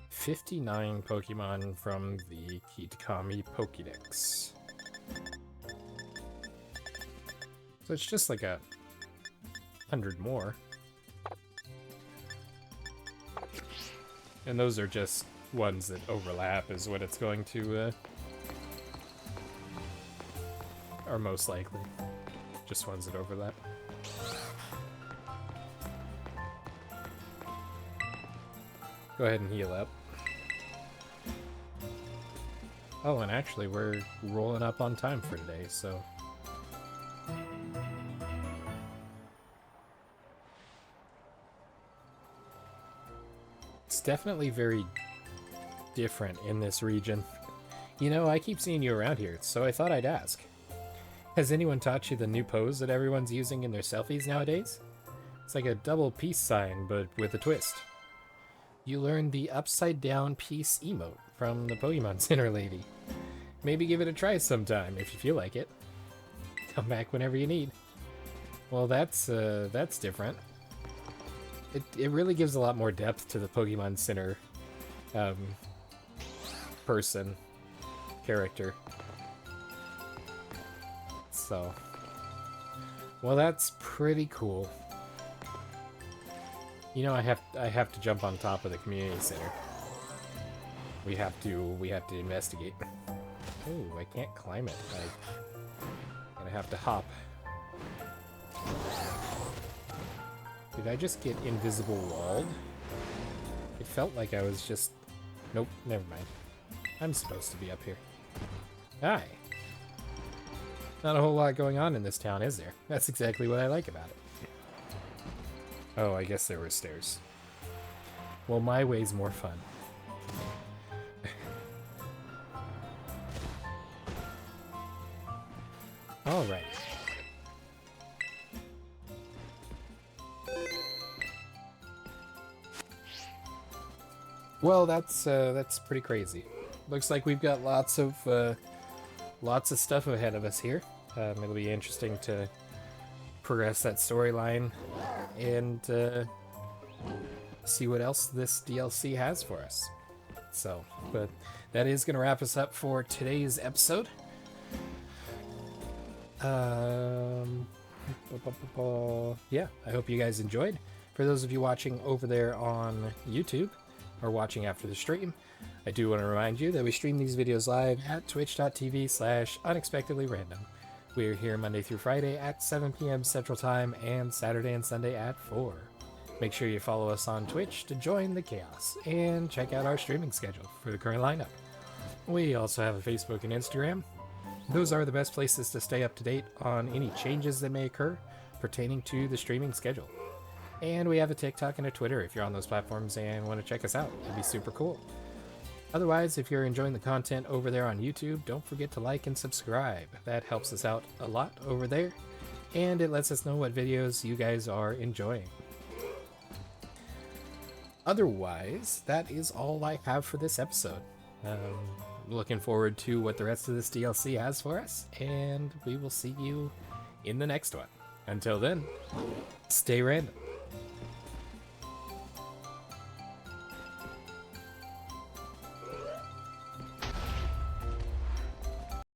[SPEAKER 1] 59 Pokemon from the Kitakami Pokédex. So it's just like 100 more. And those are just ones that overlap is what it's going to, are most likely. Just ones that overlap. Go ahead and heal up. Oh, and actually we're rolling up on time for today, so... It's definitely very different in this region. You know, I keep seeing you around here, so I thought I'd ask. Has anyone taught you the new pose that everyone's using in their selfies nowadays? It's like a double peace sign, but with a twist. You learned the upside down peace emote from the Pokemon Center lady. Maybe give it a try sometime if you feel like it. Come back whenever you need. Well, that's different. It really gives a lot more depth to the Pokemon Center character. So, well, that's pretty cool. You know, I have to jump on top of the community center. We have to investigate. Oh, I can't climb it. I'm gonna have to hop. Did I just get invisible walled? It felt like I was just... Nope, never mind. I'm supposed to be up here. Hi. Not a whole lot going on in this town, is there? That's exactly what I like about it. Oh, I guess there were stairs. Well, my way's more fun. Alright. Well, that's pretty crazy. Looks like we've got lots of stuff ahead of us here. It'll be interesting to progress that storyline and see what else this DLC has for us. So, but that is going to wrap us up for today's episode. Yeah, I hope you guys enjoyed. For those of you watching over there on YouTube or watching after the stream, I do want to remind you that we stream these videos live at twitch.tv/unexpectedlyrandom. We're here Monday through Friday at 7 p.m. Central Time and Saturday and Sunday at 4. Make sure you follow us on Twitch to join the chaos and check out our streaming schedule for the current lineup. We also have a Facebook and Instagram. Those are the best places to stay up to date on any changes that may occur pertaining to the streaming schedule. And we have a TikTok and a Twitter if you're on those platforms and want to check us out. It'd be super cool. Otherwise, if you're enjoying the content over there on YouTube, don't forget to like and subscribe. That helps us out a lot over there, and it lets us know what videos you guys are enjoying. Otherwise, that is all I have for this episode. Looking forward to what the rest of this DLC has for us, and we will see you in the next one. Until then, stay random.